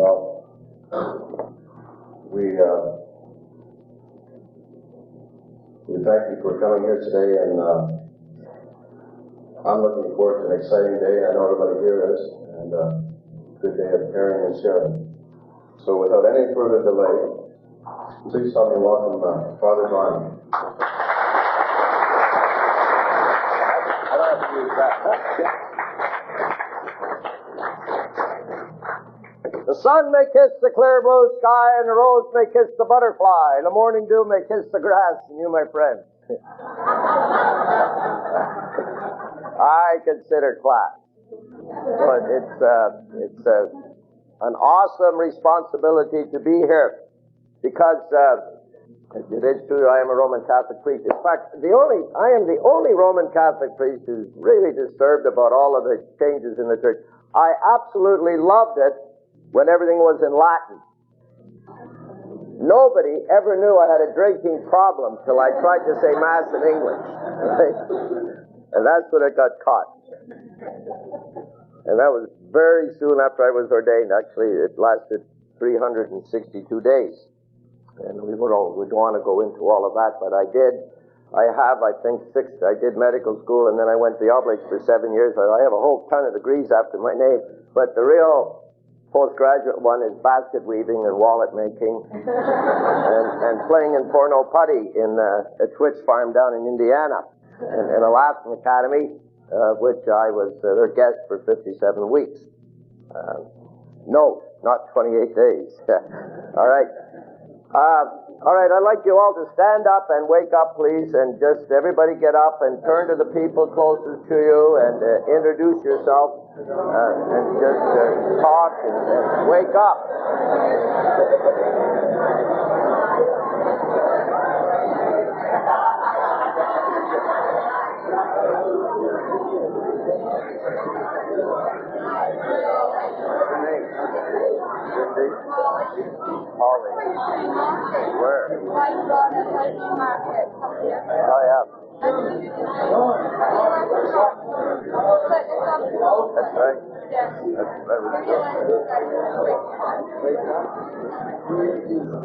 Well, we thank you for coming here today, and I'm looking forward to an exciting day. I know everybody here is, and a good day of caring and sharing. So without any further delay, please help me welcome Father Vaughan. I don't have to use that. The sun may kiss the clear blue sky, and the rose may kiss the butterfly, and the morning dew may kiss the grass, and you, my friend. I consider class. But it's an awesome responsibility to be here, because it is true I am a Roman Catholic priest. In fact, I am the only Roman Catholic priest who's really disturbed about all of the changes in the church. I absolutely loved it when everything was in Latin. Nobody ever knew I had a drinking problem till I tried to say Mass in English. Right? And that's when it got caught. And that was very soon after I was ordained. Actually, it lasted 362 days. And we don't want to go into all of that, but I did. I did medical school, and then I went to the Oblates for 7 years. I have a whole ton of degrees after my name, but the real postgraduate one is basket weaving and wallet making and playing in porno putty in a Twitch farm down in Indiana in a Latin academy, which I was their guest for 57 weeks. No, not 28 days. All right. All right, I'd like you all to stand up and wake up, please, and just everybody get up and turn to the people closest to you and introduce yourself and just talk and wake up. Holly. Where? Oh, yeah. That's right. That's right.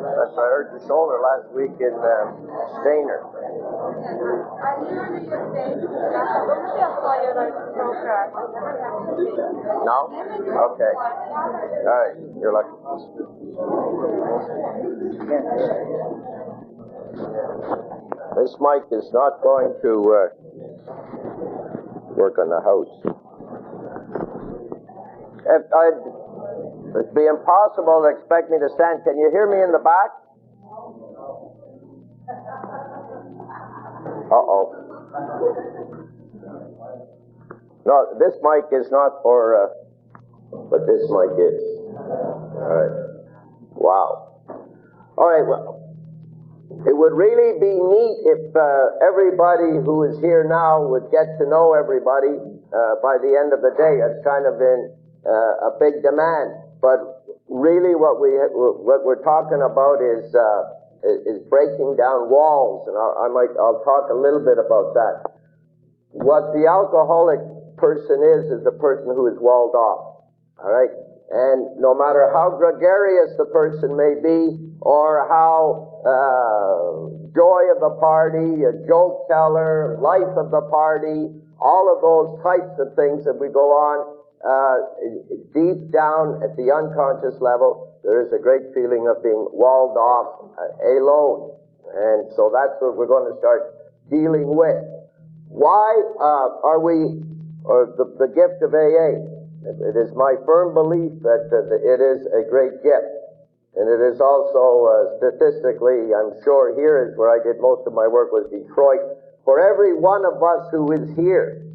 I hurt your shoulder last week in Stainer. No? Okay. All right. You're lucky. This mic is not going to work on the house. It'd be impossible to expect me to stand. Can you hear me in the back? Uh-oh. No, this mic is not for, but this mic is. All right. Wow. All right, well, it would really be neat if everybody who is here now would get to know everybody by the end of the day. It's kind of been a big demand. But really what we're talking about is breaking down walls, and I'll talk a little bit about that. What the alcoholic person is a person who is walled off. All right? And no matter how gregarious the person may be, or how joy of the party, a joke teller, life of the party, all of those types of things that we go on, deep down at the unconscious level, there is a great feeling of being walled off, alone. And so that's what we're going to start dealing with. Why are we, or the gift of AA? It is my firm belief that it is a great gift. And it is also, statistically, I'm sure here is where I did most of my work, was Detroit. For every one of us who is here,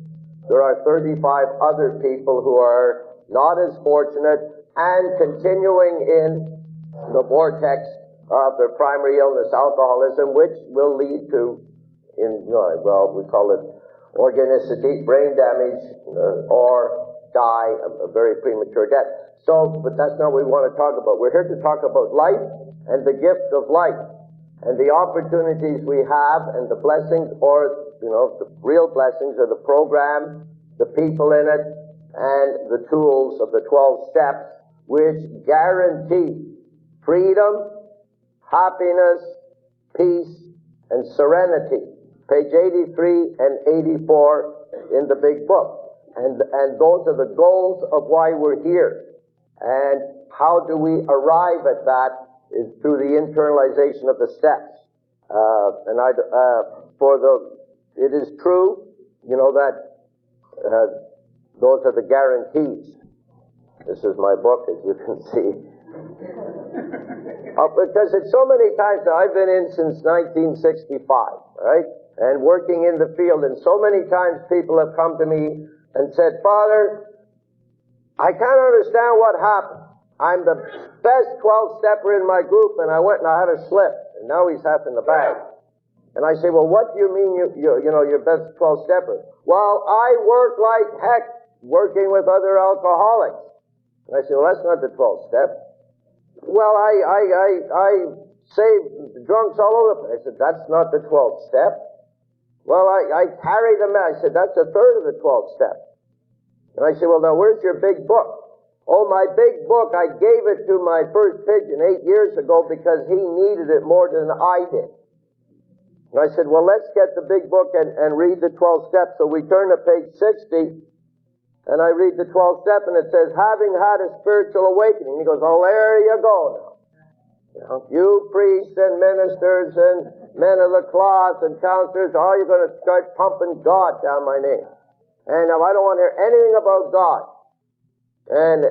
there are 35 other people who are not as fortunate and continuing in the vortex of their primary illness, alcoholism, which will lead to, we call it organicity, brain damage, or die a very premature death. So, but that's not what we want to talk about. We're here to talk about life and the gift of life and the opportunities we have and the blessings, or, the real blessings of the program, the people in it, and the tools of the 12 steps which guarantee freedom, happiness, peace, and serenity. Page 83 and 84 in the big book. And those are the goals of why we're here. And how do we arrive at that is through the internalization of the steps. It is true, that those are the guarantees. This is my book, as you can see. Because it's so many times now, I've been in since 1965, right? And working in the field, and so many times people have come to me and said, Father, I can't understand what happened. I'm the best 12-stepper in my group, and I went and I had a slip, and now he's half in the bag. And I say, well, what do you mean you're best 12-stepper? Well, I work like heck working with other alcoholics. And I say, well, that's not the 12-step. Well, I save drunks all over the place. I said, that's not the 12-step. Well, I carry them out. I said, that's a third of the 12-step. And I said, well, now where's your big book? Oh, my big book, I gave it to my first pigeon 8 years ago because he needed it more than I did. And I said, well, let's get the big book and read the 12 steps. So we turn to page 60, and I read the 12 step, and it says, having had a spiritual awakening. He goes, oh, there you go now. You priests and ministers and men of the cloth and counselors, you're going to start pumping God down my name. And now I don't want to hear anything about God. And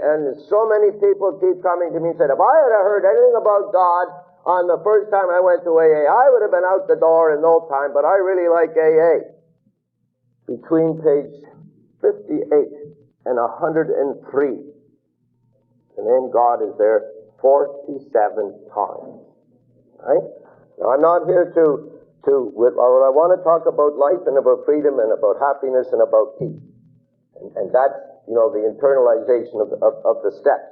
so many people keep coming to me and said, if I had heard anything about God on the first time I went to AA, I would have been out the door in no time, but I really like AA. Between page 58 and 103, the name God is there 47 times. Right? Now I'm not here I want to talk about life and about freedom and about happiness and about peace. And that's, the internalization of the steps.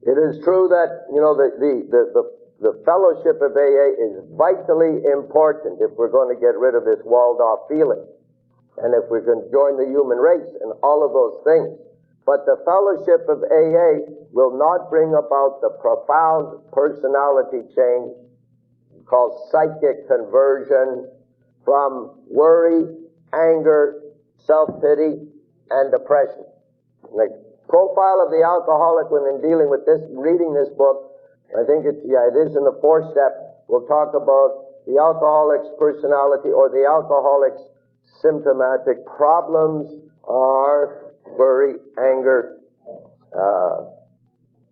It is true that, the fellowship of AA is vitally important if we're going to get rid of this walled-off feeling, and if we're going to join the human race and all of those things. But the fellowship of AA will not bring about the profound personality change called psychic conversion from worry, anger, self-pity, and depression. The profile of the alcoholic when in dealing with this, reading this book, I think it is in the 4th step, we'll talk about the alcoholic's personality or the alcoholic's symptomatic problems are worry, anger,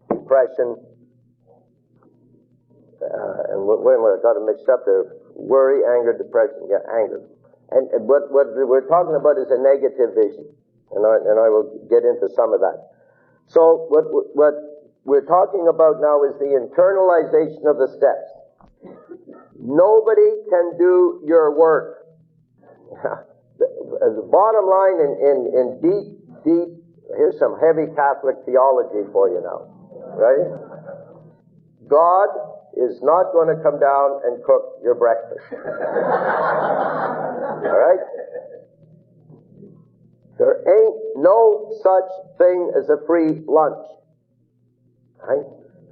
depression, and wait a minute, I got it mixed up there. Worry, anger, depression, anger. And what we're talking about is a negative vision. And I will get into some of that. So what we're talking about now is the internalization of the steps. Nobody can do your work. The bottom line in deep, here's some heavy Catholic theology for you now. Right? God is not going to come down and cook your breakfast. All right? There ain't no such thing as a free lunch. Right?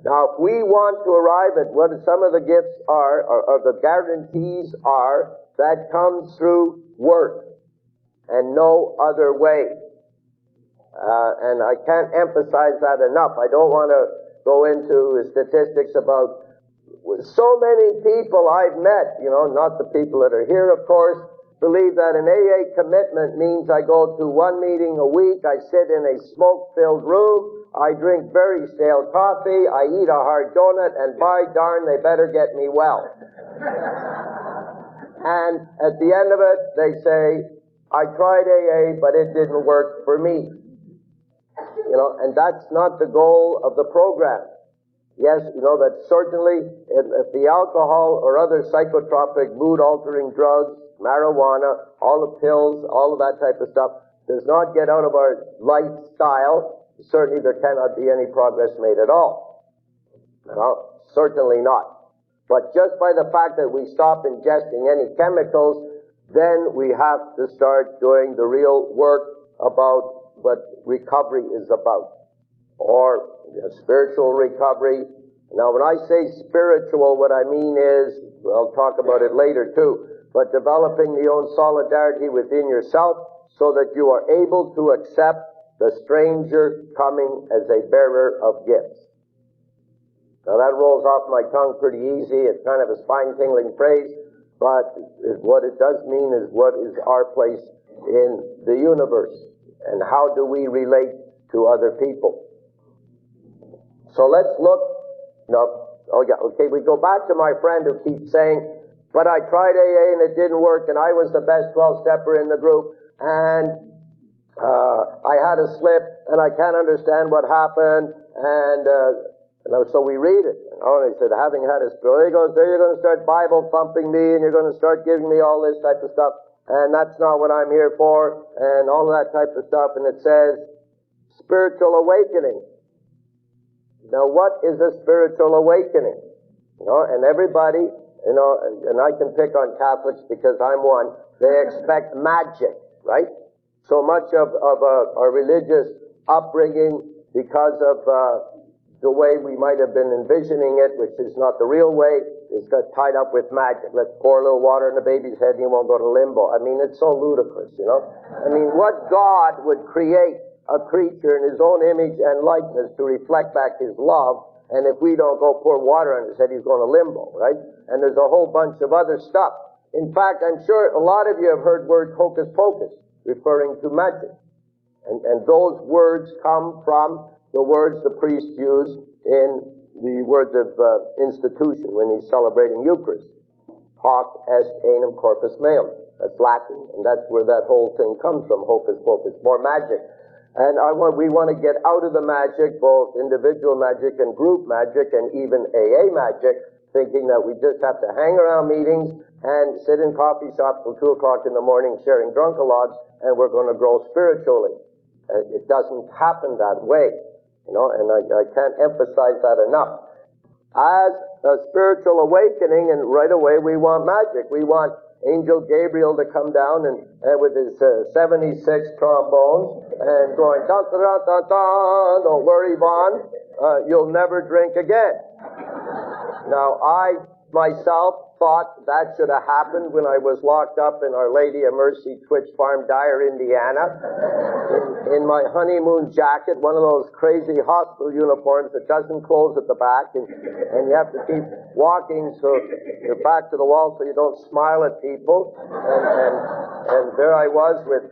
Now, if we want to arrive at what some of the gifts are, or the guarantees are, that comes through work and no other way. And I can't emphasize that enough. I don't want to go into statistics about so many people I've met, not the people that are here, of course, believe that an AA commitment means I go to one meeting a week, I sit in a smoke-filled room, I drink very stale coffee, I eat a hard donut, and by darn, they better get me well. And at the end of it, they say, I tried AA, but it didn't work for me. And that's not the goal of the program. Yes, that certainly if the alcohol or other psychotropic mood-altering drugs, marijuana, all the pills, all of that type of stuff, does not get out of our lifestyle, certainly there cannot be any progress made at all. Certainly not. But just by the fact that we stop ingesting any chemicals, then we have to start doing the real work about what recovery is about. or spiritual recovery. Now, when I say spiritual, what I mean is, I'll talk about it later too, but developing the own solidarity within yourself so that you are able to accept the stranger coming as a bearer of gifts. Now, that rolls off my tongue pretty easy. It's kind of a spine-tingling phrase, but what it does mean is what is our place in the universe, and how do we relate to other people. So let's look. We go back to my friend who keeps saying, but I tried AA and it didn't work, and I was the best 12-stepper in the group, and I had a slip, and I can't understand what happened, and so we read it. And he said, having had a spirit, he goes, there you're going to start Bible thumping me, and you're going to start giving me all this type of stuff, and that's not what I'm here for, and all of that type of stuff, and it says, spiritual awakening. Now, what is a spiritual awakening? And everybody, and I can pick on Catholics because I'm one, they expect magic, right? So much of our religious upbringing, because of the way we might have been envisioning it, which is not the real way, is got tied up with magic. Let's pour a little water in the baby's head and he won't go to limbo. I mean, it's so ludicrous, I mean, what God would create a creature in his own image and likeness to reflect back his love, and if we don't go pour water on his head, he's going to limbo, right? And there's a whole bunch of other stuff. In fact, I'm sure a lot of you have heard word hocus pocus, referring to magic. And those words come from the words the priest used in the words of institution when he's celebrating Eucharist. Hoc est anum corpus meum. That's Latin, and that's where that whole thing comes from, hocus pocus, more magic. And we want to get out of the magic, both individual magic and group magic and even AA magic, thinking that we just have to hang around meetings and sit in coffee shops till 2 o'clock in the morning sharing drunkalogs, and we're going to grow spiritually. It doesn't happen that way, and I can't emphasize that enough. As a spiritual awakening, and right away we want magic. We want Angel Gabriel to come down and with his 76 trombones and going, dun, dun, dun, dun, dun, don't worry, Vaughan, you'll never drink again. Now, I myself thought that should have happened when I was locked up in Our Lady of Mercy Twitch Farm, Dyer, Indiana, in my honeymoon jacket, one of those crazy hospital uniforms that doesn't close at the back, and you have to keep walking so you're back to the wall so you don't smile at people. And there I was with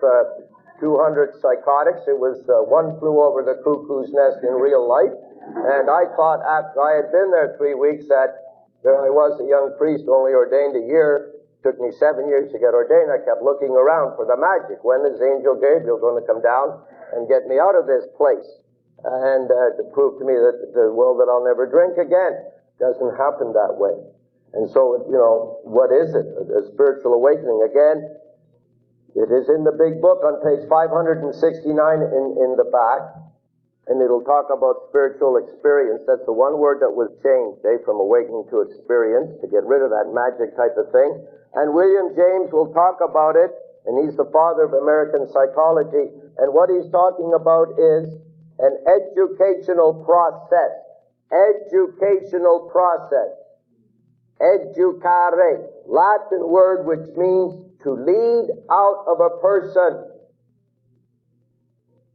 200 psychotics. It was One Flew Over the Cuckoo's Nest in real life. And I thought after I had been there 3 weeks that there I was, a young priest, only ordained a year. Took me 7 years to get ordained. I kept looking around for the magic. When is Angel Gabriel going to come down and get me out of this place? And to prove to me that that I'll never drink again. Doesn't happen that way. And so, what is it? A spiritual awakening. Again, it is in the big book on page 569 in the back. And it'll talk about spiritual experience. That's the one word that was changed, from awakening to experience, to get rid of that magic type of thing. And William James will talk about it, and he's the father of American psychology. And what he's talking about is an educational process. Educational process. Educare, Latin word which means to lead out of a person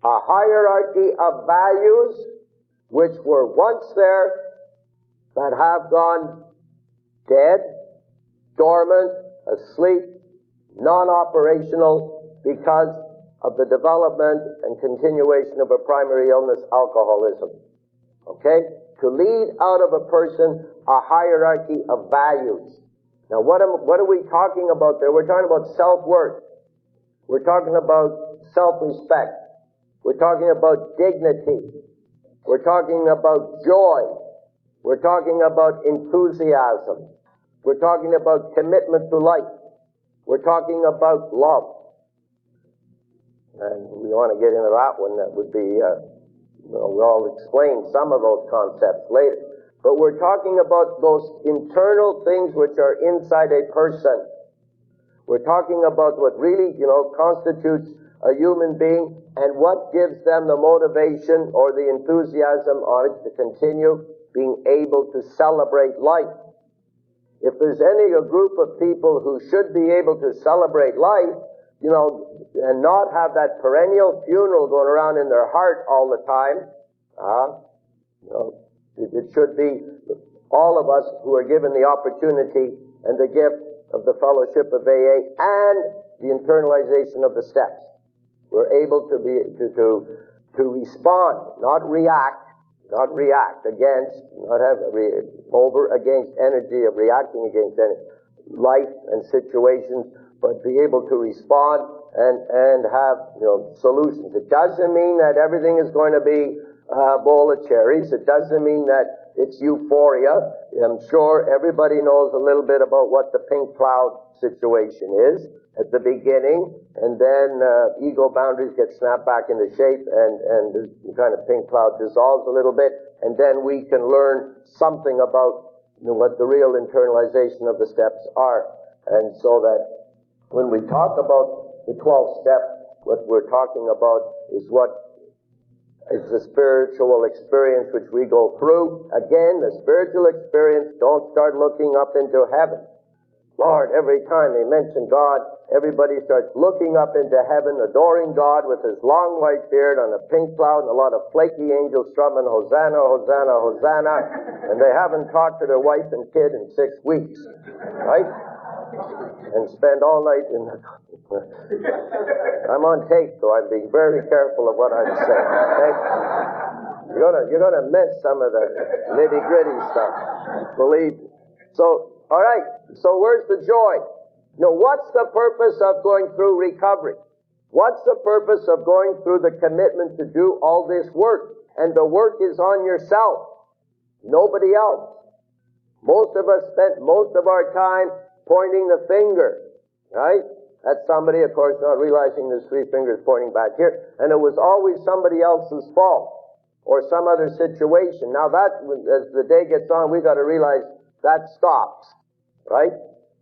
a hierarchy of values which were once there that have gone dead, dormant, asleep, non-operational because of the development and continuation of a primary illness, alcoholism. Okay? To lead out of a person a hierarchy of values. Now what are we talking about there? We're talking about self-worth. We're talking about self-respect. We're talking about dignity. We're talking about joy. We're talking about enthusiasm. We're talking about commitment to life. We're talking about love. And we want to get into that one. That would be, we'll explain some of those concepts later. But we're talking about those internal things which are inside a person. We're talking about what really, constitutes a human being, and what gives them the motivation or the enthusiasm or to continue? Being able to celebrate life. If there's a group of people who should be able to celebrate life, and not have that perennial funeral going around in their heart all the time, it should be all of us who are given the opportunity and the gift of the fellowship of AA and the internalization of the steps. We're able to respond, not react against, not have against energy of reacting against life and situations, but be able to respond and have solutions. It doesn't mean that everything is going to be a bowl of cherries. It doesn't mean that it's euphoria. I'm sure everybody knows a little bit about what the pink cloud situation is at the beginning, and then ego boundaries get snapped back into shape, and the kind of pink cloud dissolves a little bit, and then we can learn something about what the real internalization of the steps are. And so that when we talk about the 12th step, what we're talking about is what is the spiritual experience which we go through. Again, the spiritual experience, don't start looking up into heaven. Lord, every time they mention God, everybody starts looking up into heaven, adoring God with his long white beard on a pink cloud and a lot of flaky angels strumming Hosanna, Hosanna, Hosanna, and they haven't talked to their wife and kid in 6 weeks, right? And spend all night in the... I'm on tape, so I'm being very careful of what I'm saying. Okay? You're gonna miss some of the nitty-gritty stuff, believe me. So, all right, so where's the joy? What's the purpose of going through recovery? What's the purpose of going through the commitment to do all this work? And the work is on yourself, nobody else. Most of us spent most of our time pointing the finger, right? At somebody, of course, not realizing there's 3 fingers pointing back here. And it was always somebody else's fault or some other situation. Now that, as the day gets on, we've got to realize that stops, right?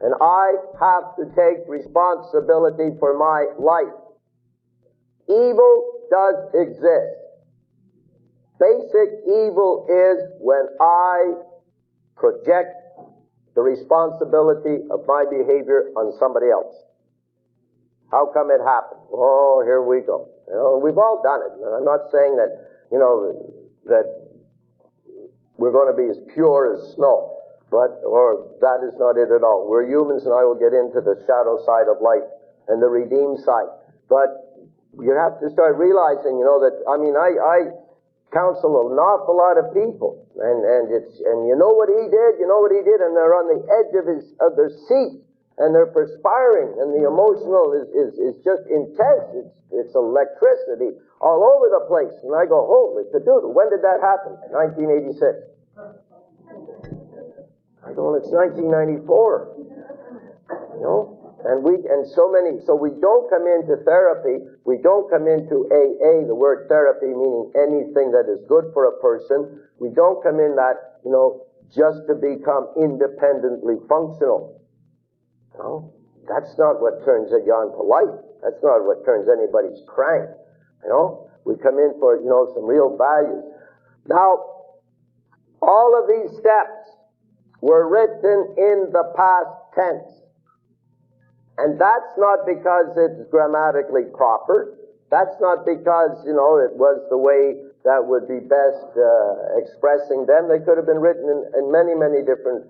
And I have to take responsibility for my life. Evil does exist. Basic evil is when I project the responsibility of my behavior on somebody else. How come it happened? Oh, here we go. We've all done it. And I'm not saying that, that we're going to be as pure as snow. Or that is not it at all. We're humans, and I will get into the shadow side of life and the redeemed side. But you have to start realizing, that, I counsel an awful lot of people, and you know what he did, and they're on the edge of their seat, and they're perspiring, and the emotional is just intense. It's electricity all over the place. And I go, holy cadoodle, when did that happen? 1986. I go, well, it's 1994, so we don't come into therapy, we don't come into AA, the word therapy meaning anything that is good for a person. We don't come in that, just to become independently functional. That's not what turns you on to life. That's not what turns anybody's crank. We come in for, some real values. Now, all of these steps were written in the past tense. And that's not because it's grammatically proper. That's not because, it was the way that would be best expressing them. They could have been written in many, many different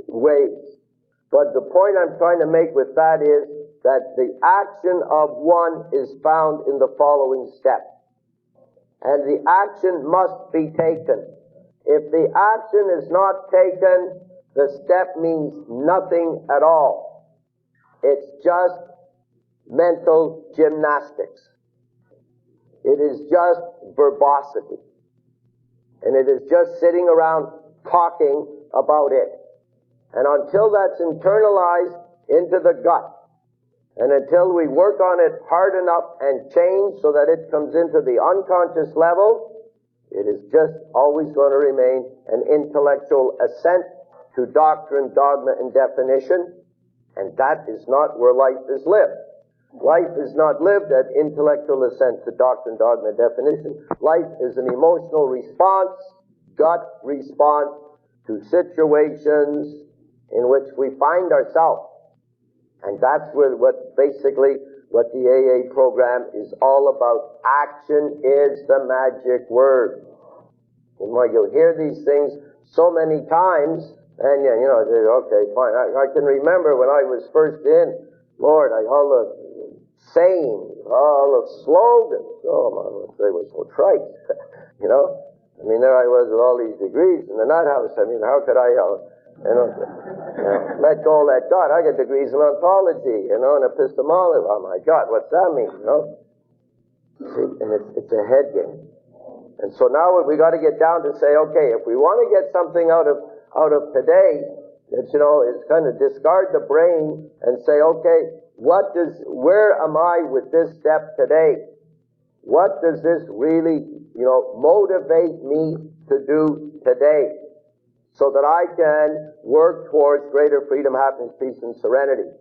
ways. But the point I'm trying to make with that is that the action of one is found in the following step. And the action must be taken. If the action is not taken, the step means nothing at all. It's just mental gymnastics. It is just verbosity. And it is just sitting around talking about it. And until that's internalized into the gut, and until we work on it hard enough and change so that it comes into the unconscious level, it is just always going to remain an intellectual assent to doctrine, dogma, and definition, and that is not where life is lived. Life is not lived at intellectual assent to doctrine, dogma, definition. Life is an emotional response, gut response to situations in which we find ourselves. And that's what the AA program is all about. Action is the magic word. And when you'll hear these things so many times, and okay, fine. I can remember when I was first in, Lord, all the sayings, all the slogans, oh my, they were so trite, I mean, there I was with all these degrees in the nut house. I mean, how could I, let go, let God. I got degrees in ontology, and epistemology. Oh my God, what's that mean, See, and it's a head game. And so now we got to get down to say, okay, if we want to get something out of today, it's kind of discard the brain and say, okay, where am I with this step today? What does this really, motivate me to do today, so that I can work towards greater freedom, happiness, peace, and serenity?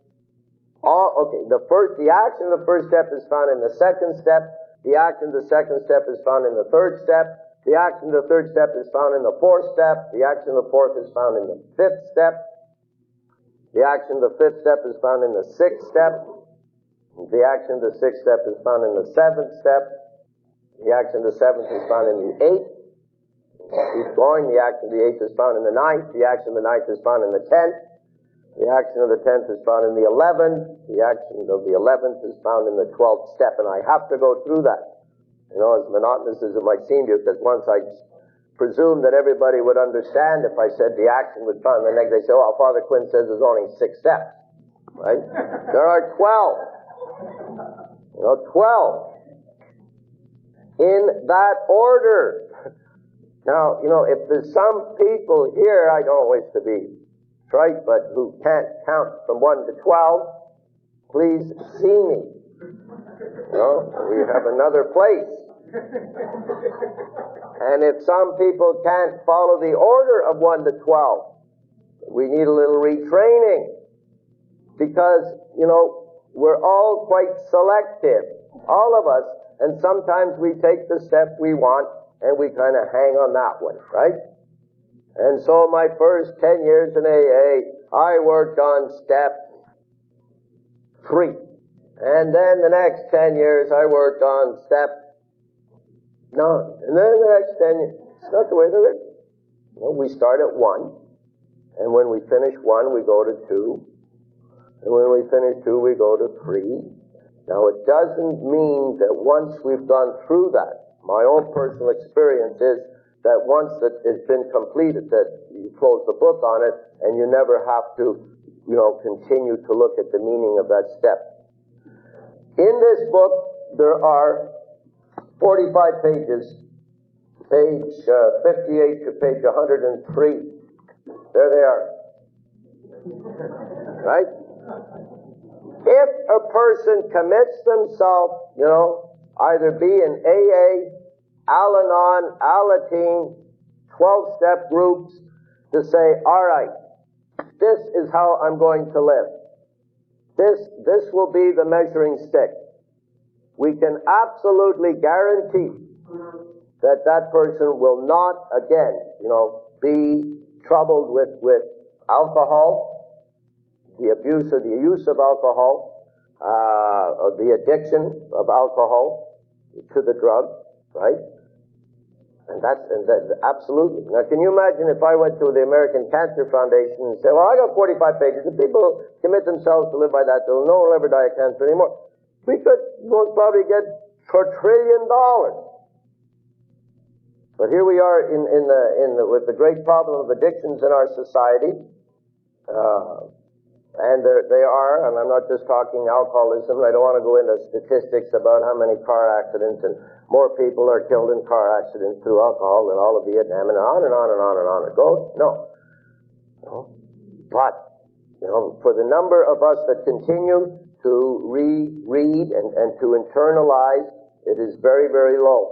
The action of the first step is found in the second step. The action of the second step is found in the third step. The action of the third step is found in the fourth step. The action of the fourth is found in the fifth step. The action of the fifth step is found in the sixth step. The action of the sixth step is found in the seventh step. The action of the seventh is found in the eighth. Keep going. The action of the eighth is found in the ninth. The action of the ninth is found in the 10th. The action of the 10th is found in the 11th. The action of the 11th is found in the 12th step. And I have to go through that. As monotonous as it might seem to you, because once I presumed that everybody would understand if I said the action would found in the next, they say, oh, Father Quinn says there's only 6 steps. Right? There are 12. 12. In that order. Now, if there's some people here, I don't wish to be trite, but who can't count from 1 to 12, please see me. We have another place. And if some people can't follow the order of 1 to 12, we need a little retraining. Because, we're all quite selective. All of us. And sometimes we take the step we want and we kind of hang on that one, right? And so my first 10 years in AA, I worked on step 3. And then the next 10 years, I worked on step 9. And then the next 10 years, it's not the way they're written. We start at 1. And when we finish 1, we go to 2. And when we finish 2, we go to 3. Now, it doesn't mean that once we've gone through that, my own personal experience is that once that it's been completed, that you close the book on it, and you never have to, continue to look at the meaning of that step. In this book, there are 45 pages, page 58 to page 103. There they are. Right? If a person commits themselves, either be in AA, Al-Anon, Alateen, 12-step groups, to say, all right, this is how I'm going to live. This will be the measuring stick. We can absolutely guarantee that person will not, again, be troubled with alcohol, the abuse or the use of alcohol, or the addiction of alcohol to the drug, right? And that absolutely. Now, can you imagine if I went to the American Cancer Foundation and said, well, I got 45 pages. If people commit themselves to live by that, no one will ever die of cancer anymore. We could most probably get $1 trillion. But here we are with the great problem of addictions in our society. And they are, and I'm not just talking alcoholism. I don't want to go into statistics about how many car accidents, and more people are killed in car accidents through alcohol than all of Vietnam, and on and on and on and on it goes. No. But, for the number of us that continue to reread and to internalize, it is very, very low.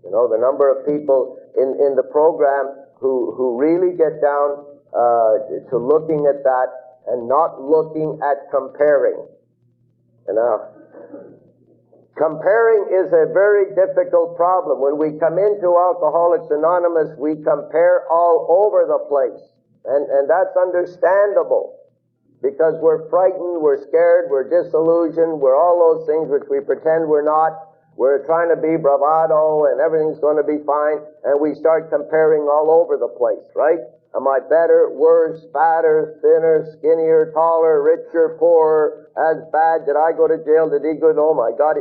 The number of people in the program who really get down to looking at that and not looking at comparing. You know, comparing is a very difficult problem. When we come into Alcoholics Anonymous, we compare all over the place. And that's understandable. Because we're frightened, we're scared, we're disillusioned, we're all those things which we pretend we're not. We're trying to be bravado and everything's going to be fine, and we start comparing all over the place, right? Am I better, worse, fatter, thinner, skinnier, taller, richer, poorer, as bad? Did I go to jail? Did he go? Oh my God.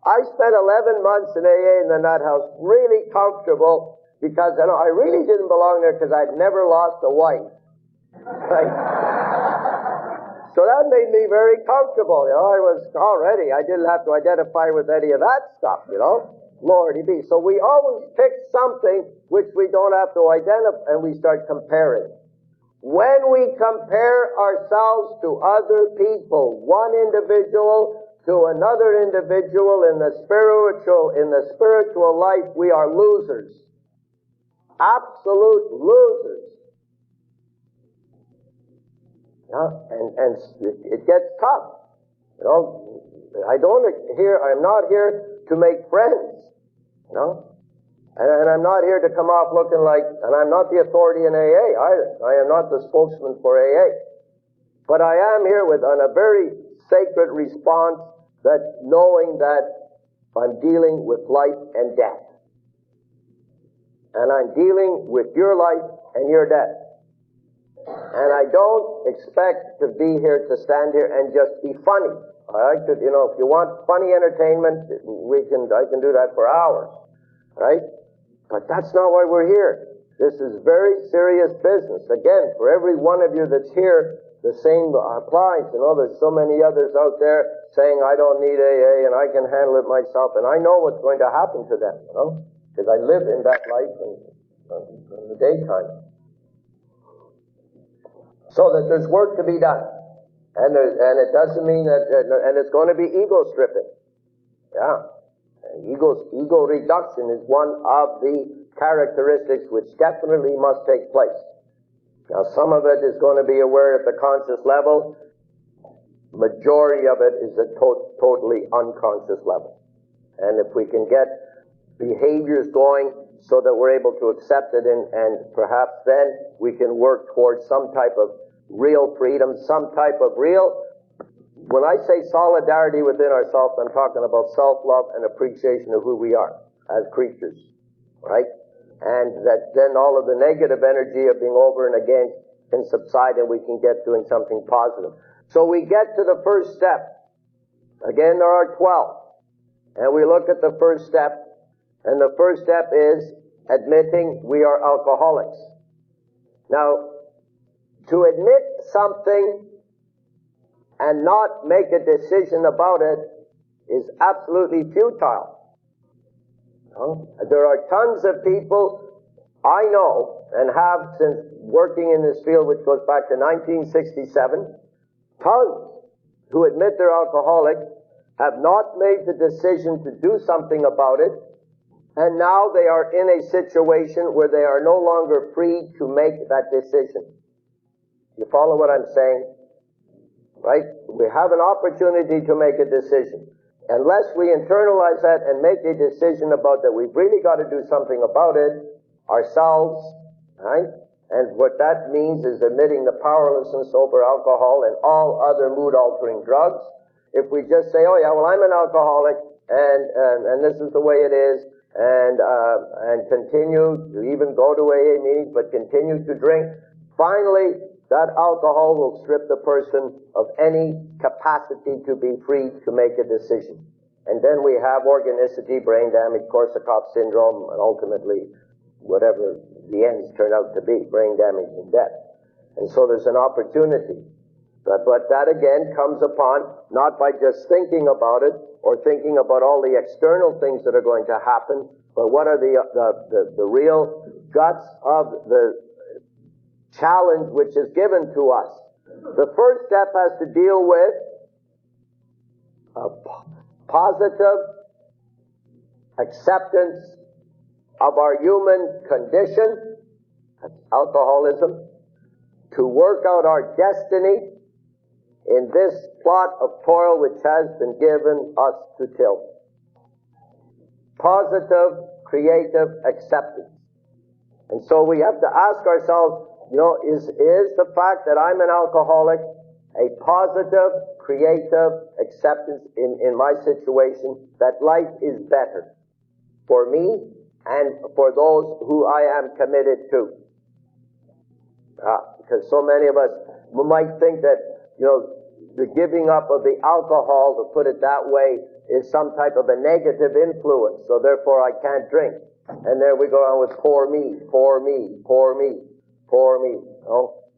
I spent 11 months in AA in the nut house, really comfortable, because I really didn't belong there because I'd never lost a wife. Right? So that made me very comfortable, I didn't have to identify with any of that stuff, Lordy be. So we always pick something which we don't have to identify, and we start comparing. When we compare ourselves to other people, one individual to another individual in the spiritual life, we are losers. Absolute losers. And it gets tough. I'm not here to make friends, And I'm not here to come off looking like, and I'm not the authority in AA either. I am not the spokesman for AA. But I am here on a very sacred response, that knowing that I'm dealing with life and death. And I'm dealing with your life and your death. And I don't expect to be here to stand here and just be funny. I like to, if you want funny entertainment, I can do that for hours, right? But that's not why we're here. This is very serious business. Again, for every one of you that's here, the same applies. There's so many others out there saying, I don't need AA and I can handle it myself. And I know what's going to happen to them, because I live in that life in the daytime. So that there's work to be done. And it doesn't mean that, and it's going to be ego stripping. Yeah. Ego reduction is one of the characteristics which definitely must take place. Now, some of it is going to be aware at the conscious level. Majority of it is at totally unconscious level. And if we can get behaviors going so that we're able to accept it, and perhaps then we can work towards some type of real freedom, some type of real, when I say solidarity within ourselves, I'm talking about self-love and appreciation of who we are as creatures, right? And that then all of the negative energy of being over and against can subside and we can get doing something positive. So we get to the first step. Again, there are 12. And we look at the first step, and the first step is admitting we are alcoholics. Now, to admit something and not make a decision about it is absolutely futile. There are tons of people I know and have since working in this field, which goes back to 1967, tons who admit they're alcoholic, have not made the decision to do something about it, and now they are in a situation where they are no longer free to make that decision. You follow what I'm saying? Right? We have an opportunity to make a decision. Unless we internalize that and make a decision about that, we've really got to do something about it ourselves, right? And what that means is admitting the powerlessness over alcohol and all other mood-altering drugs. If we just say, oh yeah, well, I'm an alcoholic, and this is the way it is, and continue to even go to AA meetings, but continue to drink, finally, that alcohol will strip the person of any capacity to be free to make a decision. And then we have organicity, brain damage, Korsakoff syndrome, and ultimately whatever the ends turn out to be, brain damage and death. And so there's an opportunity. But that again comes upon not by just thinking about it or thinking about all the external things that are going to happen, but what are the real guts of the challenge which is given to us. The first step has to deal with a positive acceptance of our human condition, that's alcoholism, to work out our destiny in this plot of toil which has been given us to till. Positive, creative acceptance. And so we have to ask ourselves, is the fact that I'm an alcoholic a positive, creative acceptance in my situation that life is better for me and for those who I am committed to? Because so many of us might think that, the giving up of the alcohol, to put it that way, is some type of a negative influence, so therefore I can't drink. And there we go on with poor me, poor me, poor me, poor me.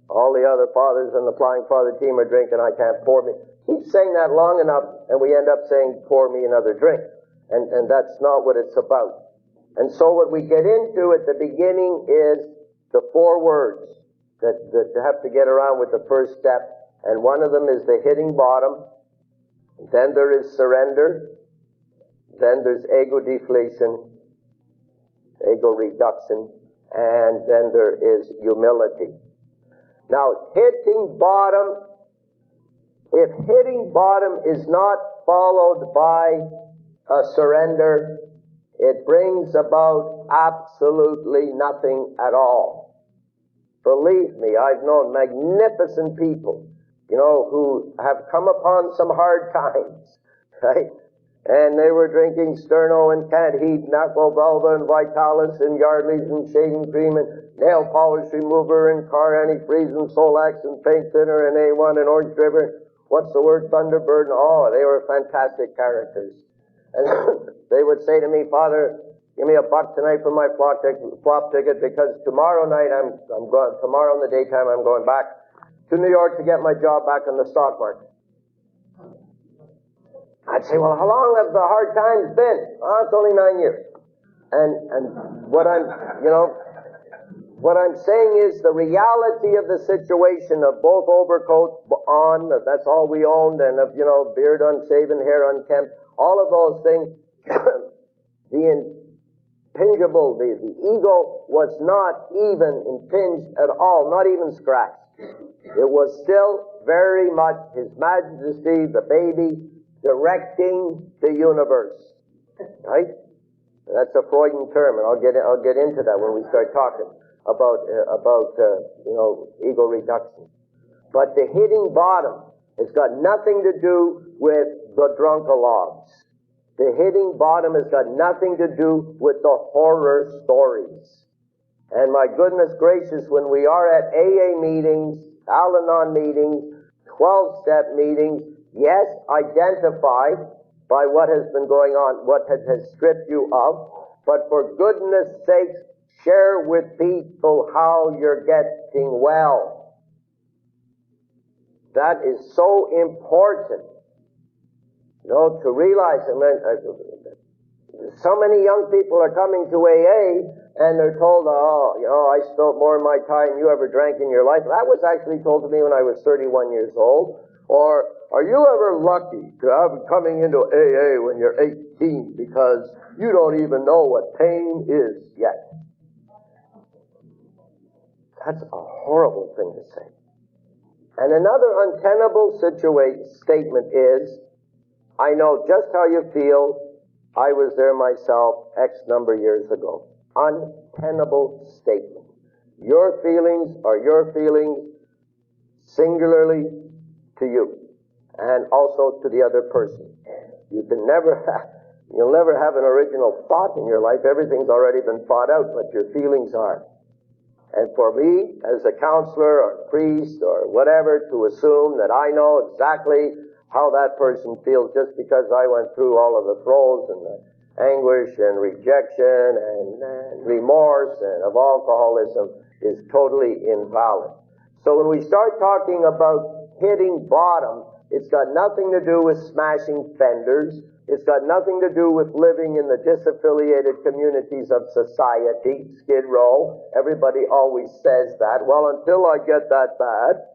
All the other fathers in the Flying Father team are drinking, I can't, pour me. Keep saying that long enough, and we end up saying, pour me another drink. And that's not what it's about. And so what we get into at the beginning is the 4 words that have to get around with the first step. And one of them is the hitting bottom. Then there is surrender. Then there's ego deflation, ego reduction, and then there is humility. Now, hitting bottom, if hitting bottom is not followed by a surrender, it brings about absolutely nothing at all. Believe me, I've known magnificent people, who have come upon some hard times, right? And they were drinking Sterno and Can't Heat, Naco Velva and Vitalis and Yardley's and shaving cream and nail polish remover and car antifreeze and Solax and paint thinner and A1 and Orange River. What's the word? Thunderbird. They were fantastic characters. And they would say to me, Father, give me $1 tonight for my flop ticket because tomorrow night tomorrow in the daytime I'm going back to New York to get my job back on the stock market. I'd say, well, how long have the hard times been? It's only 9 years. And what I'm saying is the reality of the situation of both overcoats on, that's all we owned, and of, beard unshaven, hair unkempt, all of those things, the impingible, the ego was not even impinged at all, not even scratched. It was still very much His Majesty, the baby, directing the universe. Right? That's a Freudian term, and I'll get into that when we start talking about ego reduction. But the hitting bottom has got nothing to do with the drunkalogs. The hitting bottom has got nothing to do with the horror stories. And my goodness gracious, when we are at AA meetings, Al-Anon meetings, 12-step meetings, yes, identify by what has been going on, what has stripped you of, but for goodness sake, share with people how you're getting well. That is so important, to realize. So many young people are coming to AA and they're told, I spilled more in my tie than you ever drank in your life. That was actually told to me when I was 31 years old. Or, are you ever lucky to have coming into AA when you're 18 because you don't even know what pain is yet? That's a horrible thing to say. And another untenable statement is, I know just how you feel. I was there myself X number of years ago. Untenable statement. Your feelings are your feelings singularly to you and also to the other person. You'll never have an original thought in your life. Everything's already been thought out, but your feelings are. And for me, as a counselor or priest or whatever, to assume that I know exactly how that person feels just because I went through all of the throes and the anguish and rejection and remorse and of alcoholism is totally invalid. So when we start talking about hitting bottom, it's got nothing to do with smashing fenders. It's got nothing to do with living in the disaffiliated communities of society, Skid Row. Everybody always says that. Well, until I get that bad,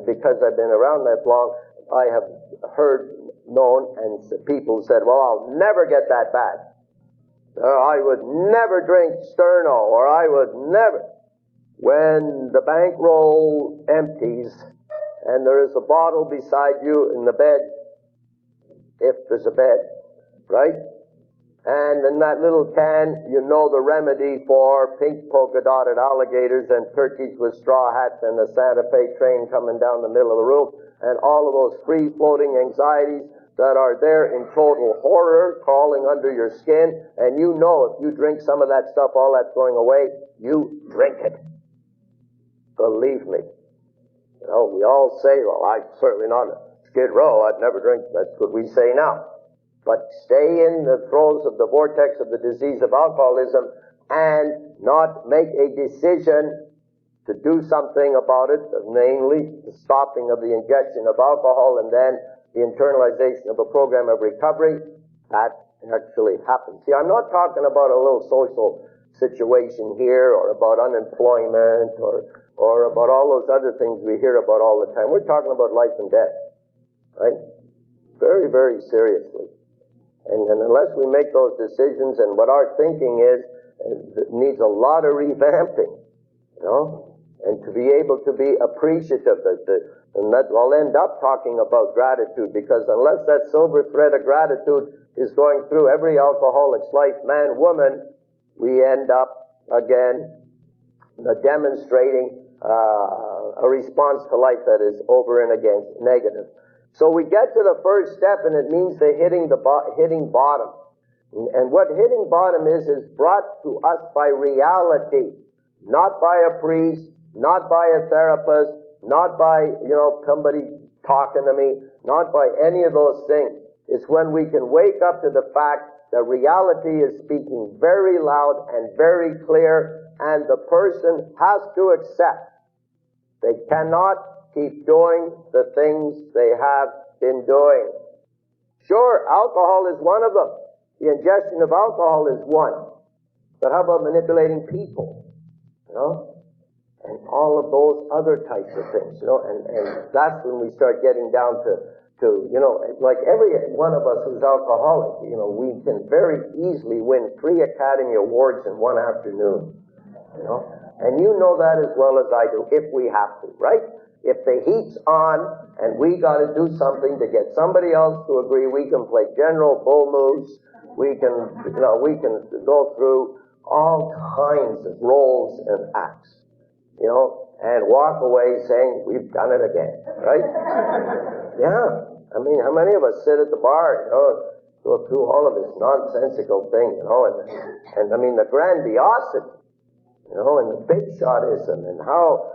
because I've been around that long, I have heard, known, and people said, well, I'll never get that bad. Or I would never drink Sterno, or I would never. when the bankroll empties and there is a bottle beside you in the bed, if there's a bed, right? And in that little can, you know the remedy for pink polka-dotted alligators and turkeys with straw hats and the Santa Fe train coming down the middle of the room and all of those free-floating anxieties that are there in total horror crawling under your skin. And you know if you drink some of that stuff, all that's going away. You drink it. Believe me. You know, we all say, well, I'm certainly not a Skid Row. I'd never drink. That's what we say now. But stay in the throes of the vortex of the disease of alcoholism and not make a decision to do something about it, namely the stopping of the ingestion of alcohol and then the internalization of a program of recovery. That actually happens. See, I'm not talking about a little social situation here or about unemployment or about all those other things we hear about all the time. We're talking about life and death, right? Very, very seriously. And unless we make those decisions, and what our thinking is, it needs a lot of revamping, you know, and to be able to be appreciative. And that I'll end up talking about gratitude, because unless that silver thread of gratitude is going through every alcoholic's life, man, woman, we end up, again, demonstrating a response to life that is over and against negative. So we get to the first step, and it means the hitting bottom. And what hitting bottom is brought to us by reality, not by a priest, not by a therapist, not by, somebody talking to me, not by any of those things. It's when we can wake up to the fact that reality is speaking very loud and very clear, and the person has to accept they cannot keep doing the things they have been doing. Sure, alcohol is one of them. The ingestion of alcohol is one. But how about manipulating people? And all of those other types of things, and that's when we start getting down to like every one of us who's alcoholic, we can very easily win 3 Academy Awards in one afternoon, and you know that as well as I do, if we have to, right? If the heat's on and we got to do something to get somebody else to agree, we can play General Bull Moose. We can, we can go through all kinds of roles and acts, and walk away saying, we've done it again, right? Yeah. I mean, how many of us sit at the bar, go through all of this nonsensical thing, and I mean, the grandiosity, and the big shotism, and how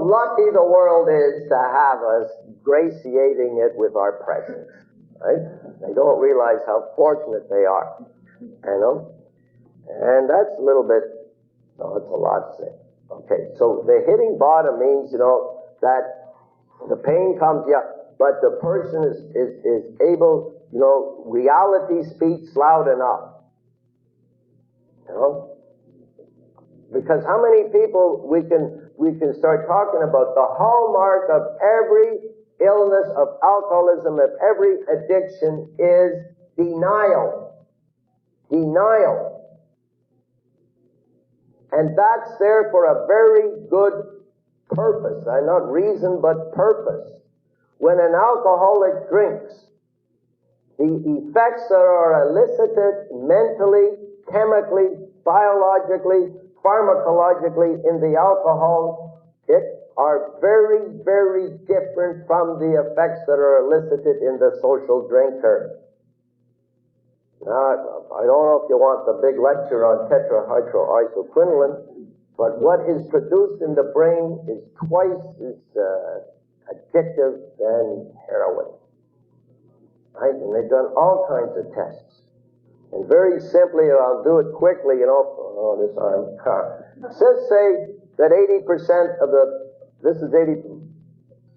lucky the world is to have us gratiating it with our presence, right? They don't realize how fortunate they are, and that's a little bit, it's a lot to say. Okay, so the hitting bottom means, that the pain comes, but the person is able, reality speaks loud enough, because how many people we can start talking about the hallmark of every illness of alcoholism, of every addiction, is denial. Denial. And that's there for a very good purpose. Not reason, but purpose. When an alcoholic drinks, the effects that are elicited mentally, chemically, biologically, pharmacologically in the alcohol are very, very different from the effects that are elicited in the social drinker. Now, I don't know if you want the big lecture on tetrahydroisoquinoline, but what is produced in the brain is twice as addictive than heroin. Right? And they've done all kinds of tests. And very simply, I'll do it quickly, this arm. Say that 80% of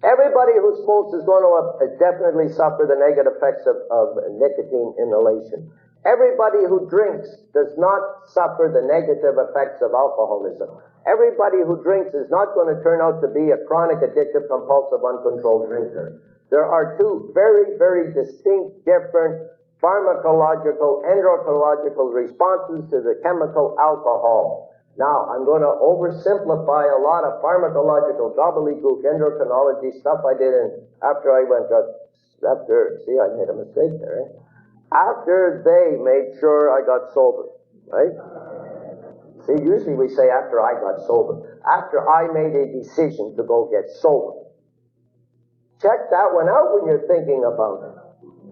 everybody who smokes is going to definitely suffer the negative effects of nicotine inhalation. Everybody who drinks does not suffer the negative effects of alcoholism. Everybody who drinks is not going to turn out to be a chronic, addictive, compulsive, uncontrolled drinker. There are two very, very distinct, different pharmacological, endocrinological responses to the chemical alcohol. Now, I'm going to oversimplify a lot of pharmacological gobbledygook endocrinology stuff I did after I made a mistake there, eh? After they made sure I got sober, right? See, usually we say after I got sober. After I made a decision to go get sober. Check that one out when you're thinking about it.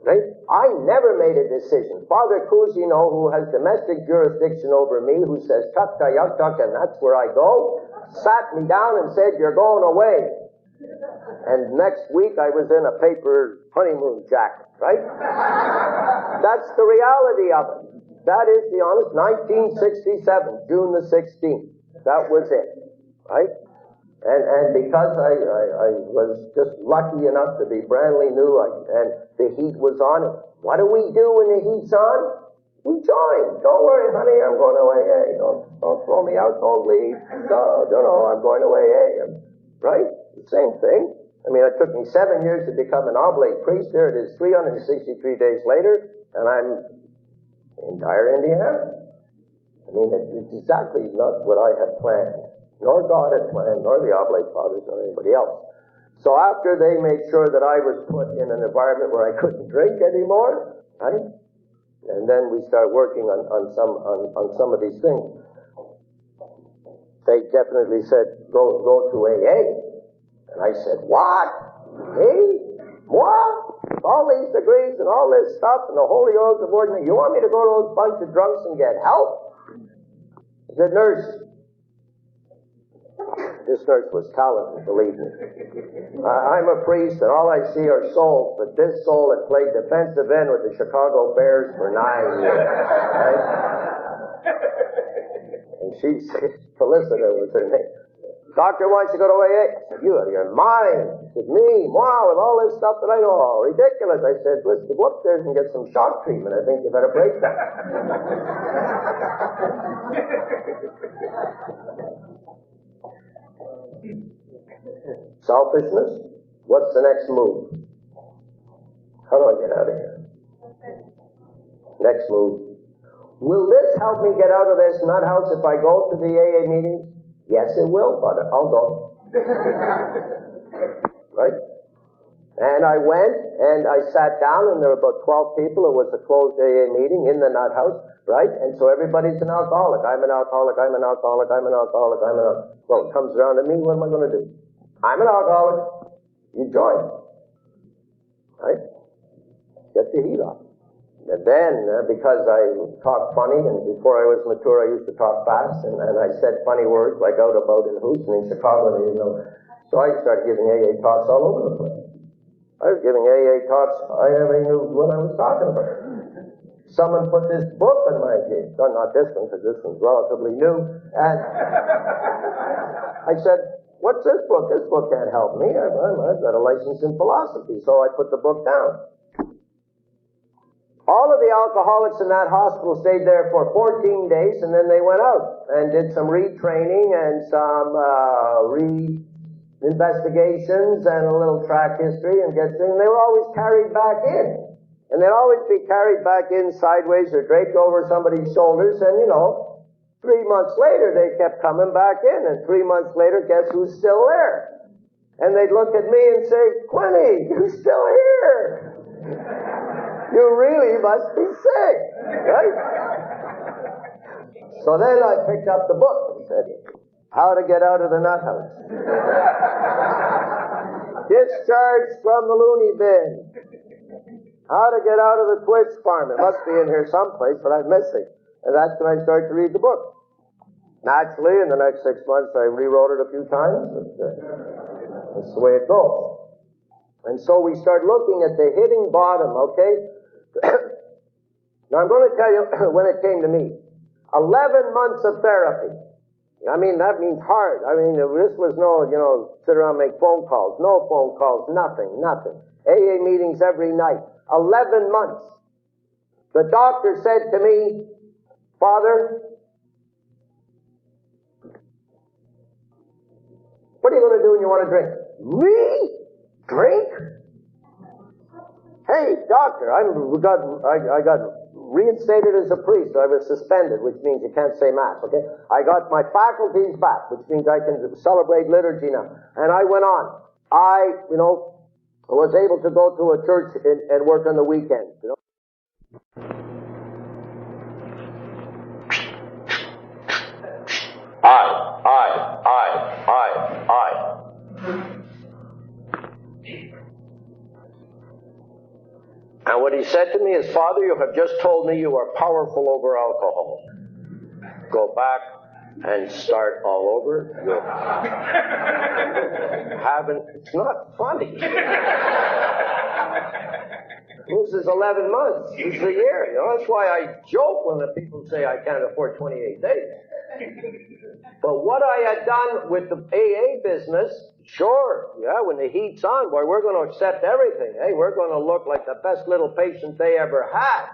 Right? I never made a decision. Father Cousino, who has domestic jurisdiction over me, who says, tuck, yuck, tuck, and that's where I go, sat me down and said, you're going away. And next week I was in a paper honeymoon jacket, right? That's the reality of it. That is the honest 1967, June the 16th. That was it, right? And because I was just lucky enough to be brandly new, and the heat was on, what do we do when the heat's on? We join. Don't worry, honey, I'm going to AA. Don't throw me out, don't leave. No, I'm going to AA. Right? The same thing. I mean, it took me 7 years to become an oblate priest. Here it is 363 days later, and I'm in Dyer, Indiana. I mean, it's exactly not what I had planned. Nor God had planned, nor the Oblate Fathers, nor anybody else. So after they made sure that I was put in an environment where I couldn't drink anymore, right? And then we start working on some of these things. They definitely said, go to AA. And I said, what? Me? What? All these degrees and all this stuff and the holy oaths of ordinary. You want me to go to those bunch of drunks and get help? I said, nurse. This nurse was talented, believe me. I'm a priest, and all I see are souls, but this soul had played defensive end with the Chicago Bears for 9 years. Right? And she said, Felicita was her name. Doctor wants you to go to AA. I said, you out of your mind. She said, me? Wow, with all this stuff that I know. Oh, ridiculous. I said, listen, go upstairs and get some shock treatment. I think you better break that. Selfishness? What's the next move? How do I get out of here? Next move. Will this help me get out of this nut house if I go to the AA meetings? Yes, it will, but I'll go. Right? And I went, and I sat down, and there were about 12 people. It was a closed AA meeting in the nut house, right? And so everybody's an alcoholic. I'm an alcoholic, I'm an alcoholic, I'm an alcoholic, I'm an alcoholic. Well, it comes around to me, what am I going to do? I'm an alcoholic. You join. Right? Get the heat off. And then, because I talked funny, and before I was mature, I used to talk fast, and I said funny words like out, about, and hooting in Chicago, you know. So I started giving AA talks all over the place. I was giving AA talks, I never knew what I was talking about. Someone put this book in my case. No, not this one, because this one's relatively new. And I said, what's this book? This book can't help me. I've got a license in philosophy. So I put the book down. All of the alcoholics in that hospital stayed there for 14 days, and then they went out and did some retraining and some re-investigations and a little track history and they were always carried back in. And they'd always be carried back in sideways or draped over somebody's shoulders, and 3 months later they kept coming back in, and 3 months later, guess who's still there? And they'd look at me and say, Quinny, you're still here. You really must be sick, right? So then I picked up the book and said, How to Get Out of the Nut House. Discharged from the loony bin. How to Get Out of the Twitch Farm. It must be in here someplace, but I'm missing. And that's when I started to read the book. Naturally, in the next 6 months, I rewrote it a few times. But, that's the way it goes. And so we start looking at the hitting bottom, okay? Now I'm going to tell you when it came to me. 11 months of therapy. I mean, that means hard. I mean, this was no, sit around and make phone calls. No phone calls, nothing. AA meetings every night. 11 months. The doctor said to me, Father, what are you going to do when you want to drink? Me? Drink? Hey, doctor, I got reinstated as a priest. I was suspended, which means you can't say Mass, okay? I got my faculties back, which means I can celebrate liturgy now. And I went on. I was able to go to a church and work on the weekends, I. And what he said to me is, Father, you have just told me you are powerful over alcohol. Go back and start all over. It's not funny. This is 11 months. This is a year. That's why I joke when the people say I can't afford 28 days. But what I had done with the AA business, sure, when the heat's on, boy, we're going to accept everything. Hey, we're going to look like the best little patient they ever had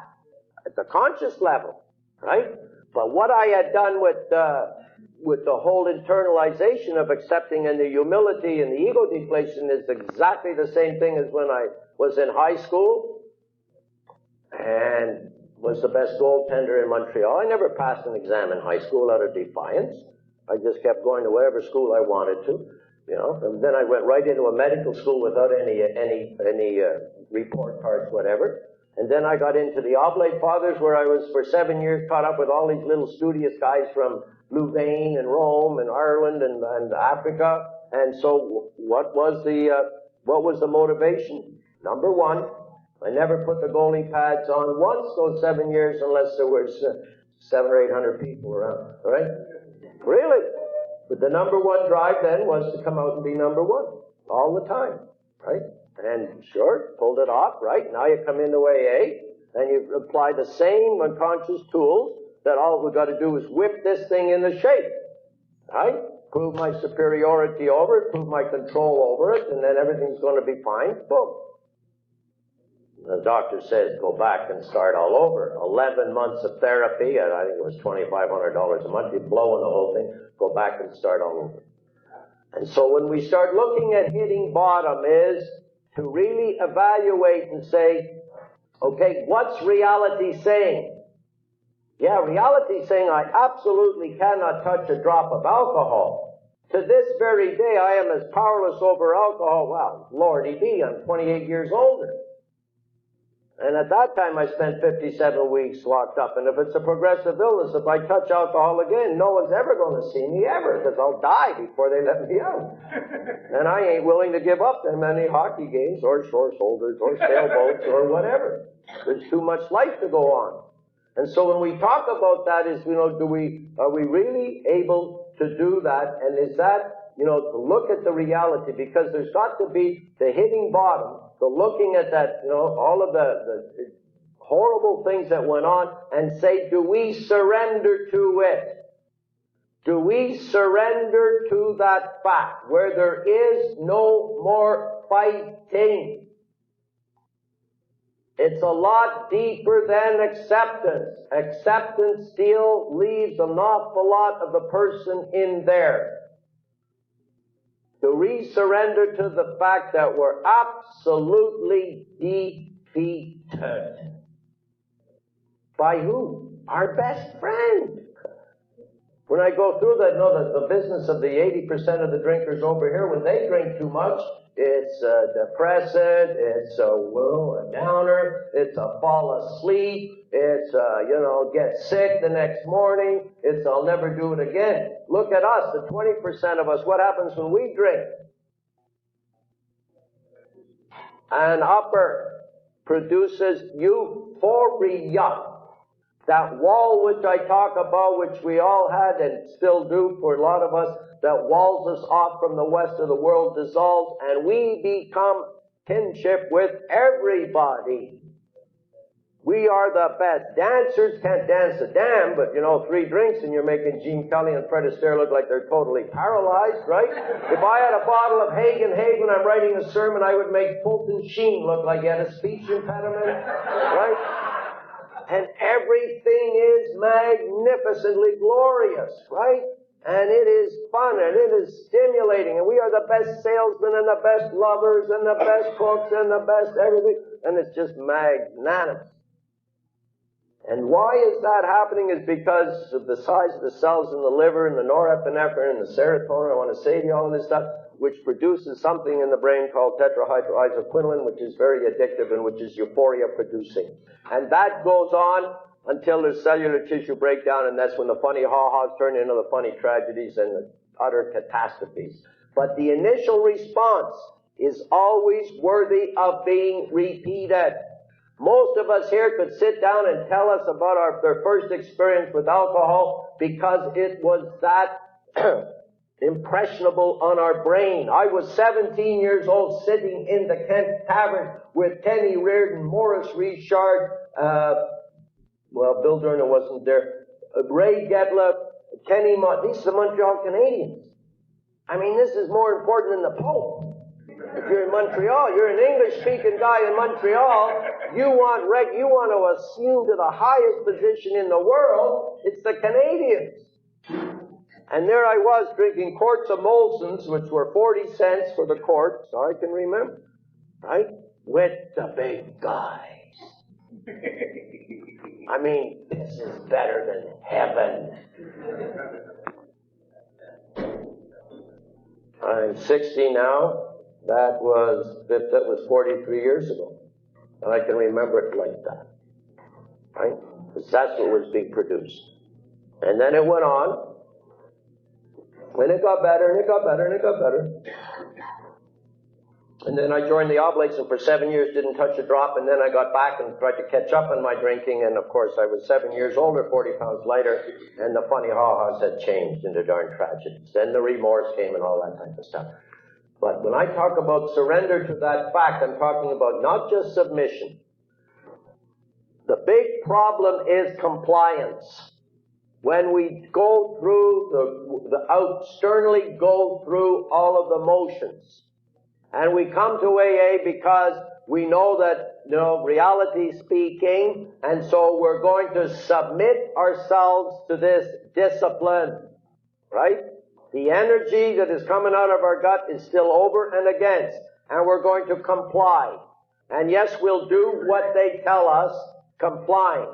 at the conscious level, right? But what I had done with the whole internalization of accepting and the humility and the ego deflation is exactly the same thing as when I was in high school and was the best goaltender in Montreal. I never passed an exam in high school out of defiance. I just kept going to whatever school I wanted to, And then I went right into a medical school without any report cards, whatever. And then I got into the Oblate Fathers, where I was for 7 years caught up with all these little studious guys from Louvain and Rome and Ireland and Africa. And so what was the motivation? Number one, I never put the goalie pads on once those 7 years unless there was 700 or 800 people around, all right? Really? But the number one drive then was to come out and be number one all the time, right? And sure, pulled it off, right? Now you come into AA and you apply the same unconscious tools that all we've got to do is whip this thing into shape, right? Prove my superiority over it, prove my control over it, and then everything's going to be fine. Boom. The doctor says, go back and start all over. 11 months of therapy, and I think it was $2,500 a month. You're blowing the whole thing. Go back and start all over. And so when we start looking at hitting bottom is to really evaluate and say, okay, what's reality saying? Yeah, reality is saying I absolutely cannot touch a drop of alcohol. To this very day, I am as powerless over alcohol. Well, Lordy be, I'm 28 years older. And at that time, I spent 57 weeks locked up. And if it's a progressive illness, if I touch alcohol again, no one's ever going to see me ever, because I'll die before they let me out. And I ain't willing to give up that many hockey games or shore shoulders or sailboats or whatever. There's too much life to go on. And so when we talk about that is, are we really able to do that? And is that, to look at the reality? Because there's got to be the hitting bottom, the looking at that, all of the horrible things that went on and say, do we surrender to it? Do we surrender to that fact where there is no more fighting? It's a lot deeper than acceptance. Acceptance still leaves an awful lot of the person in there. To re-surrender to the fact that we're absolutely defeated. By who? Our best friend. When I go through that, the business of the 80% of the drinkers over here, when they drink too much, it's a depressant, it's a downer, it's a fall asleep, it's get sick the next morning, it's I'll never do it again. Look at us, the 20% of us, what happens when we drink? An upper produces euphoria. That wall which I talk about, which we all had and still do for a lot of us, that walls us off from the rest of the world dissolves and we become kinship with everybody. We are the best. Dancers can't dance a damn, but 3 drinks and you're making Gene Kelly and Fred Astaire look like they're totally paralyzed, right? If I had a bottle of Hagen when I'm writing a sermon, I would make Fulton Sheen look like he had a speech impediment, right? And everything is magnificently glorious, right? And it is fun and it is stimulating. And we are the best salesmen and the best lovers and the best cooks and the best everything. And it's just magnanimous. And why is that happening is because of the size of the cells in the liver and the norepinephrine and the serotonin, I want to say to you all of this stuff, which produces something in the brain called tetrahydroisoquinoline, which is very addictive and which is euphoria producing. And that goes on until there's cellular tissue breakdown, and that's when the funny ha-has turn into the funny tragedies and the utter catastrophes. But the initial response is always worthy of being repeated. Most of us here could sit down and tell us about their first experience with alcohol because it was that impressionable on our brain. I was 17 years old sitting in the Kent Tavern with Kenny Reardon, Maurice Richard, Bill Durner wasn't there, Ray Getlip, Kenny Mott. These are the Montreal Canadiens. I mean, this is more important than the Pope. If you're in Montreal, you're an English-speaking guy in Montreal, you want to assume to the highest position in the world, it's the Canadians. And there I was drinking quarts of Molson's, which were 40 cents for the quart, so I can remember, right? With the big guys. I mean, this is better than heaven. I'm 60 now. That was 43 years ago. And I can remember it like that. Right? Because that's what was being produced. And then it went on. And it got better, and it got better, and it got better. And then I joined the Oblates, and for 7 years didn't touch a drop, and then I got back and tried to catch up on my drinking, and of course I was 7 years older, 40 pounds lighter, and the funny ha-has had changed into darn tragedies. Then the remorse came and all that type of stuff. But when I talk about surrender to that fact, I'm talking about not just submission. The big problem is compliance. When we go through externally go through all of the motions. And we come to AA because we know that, reality speaking, and so we're going to submit ourselves to this discipline, right? The energy that is coming out of our gut is still over and against, and we're going to comply. And yes, we'll do what they tell us, complying,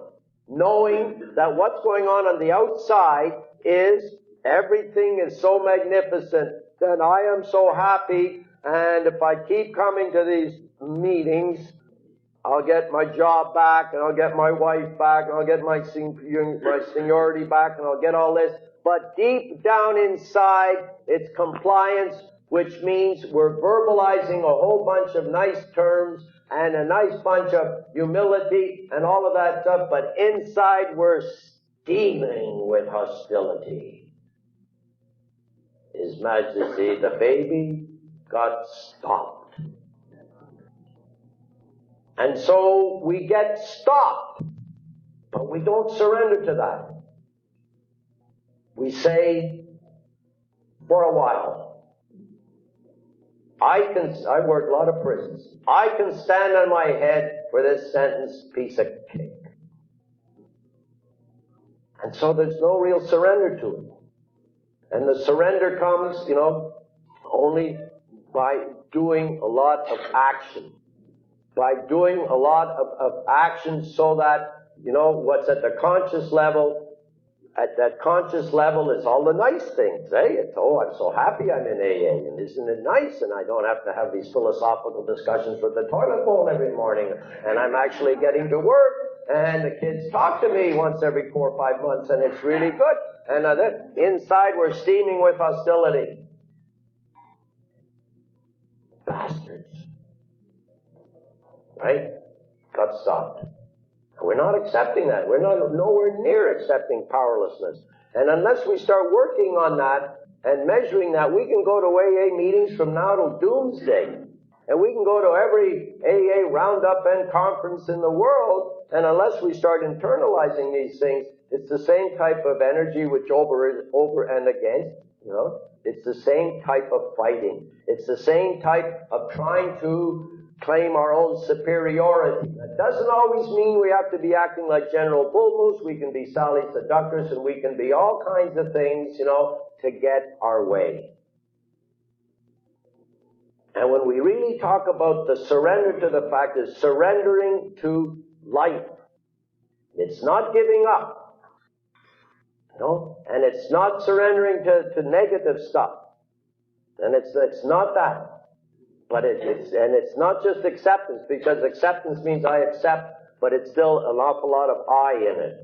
knowing that what's going on the outside is everything is so magnificent that I am so happy. And if I keep coming to these meetings, I'll get my job back, and I'll get my wife back, and I'll get my seniority back, and I'll get all this. But deep down inside, it's compliance, which means we're verbalizing a whole bunch of nice terms and a nice bunch of humility and all of that stuff, but inside we're steaming with hostility. His Majesty, the baby got stopped. And so we get stopped, but we don't surrender to that. We say, for a while, I worked a lot of prisons. I can stand on my head for this sentence, piece of cake. And so there's no real surrender to it. And the surrender comes, only by doing a lot of action. By doing a lot of action so that, what's at the conscious level, at that conscious level is all the nice things, eh? I'm so happy I'm in AA, and isn't it nice? And I don't have to have these philosophical discussions with the toilet bowl every morning, and I'm actually getting to work, and the kids talk to me once every 4 or 5 months, and it's really good. And then inside we're steaming with hostility. Bastards. Right? Got stopped. We're not accepting that. We're nowhere near accepting powerlessness. And unless we start working on that and measuring that, we can go to AA meetings from now till doomsday. And we can go to every AA roundup and conference in the world, and unless we start internalizing these things, it's the same type of energy which over and against, It's the same type of fighting. It's the same type of trying to claim our own superiority. That doesn't always mean we have to be acting like General Bull Moose. We can be Sally Seductress, and we can be all kinds of things, to get our way. And when we really talk about the surrender to the fact is surrendering to life. It's not giving up. No? And it's not surrendering to negative stuff. And it's not that. But it's not just acceptance, because acceptance means I accept, but it's still an awful lot of I in it.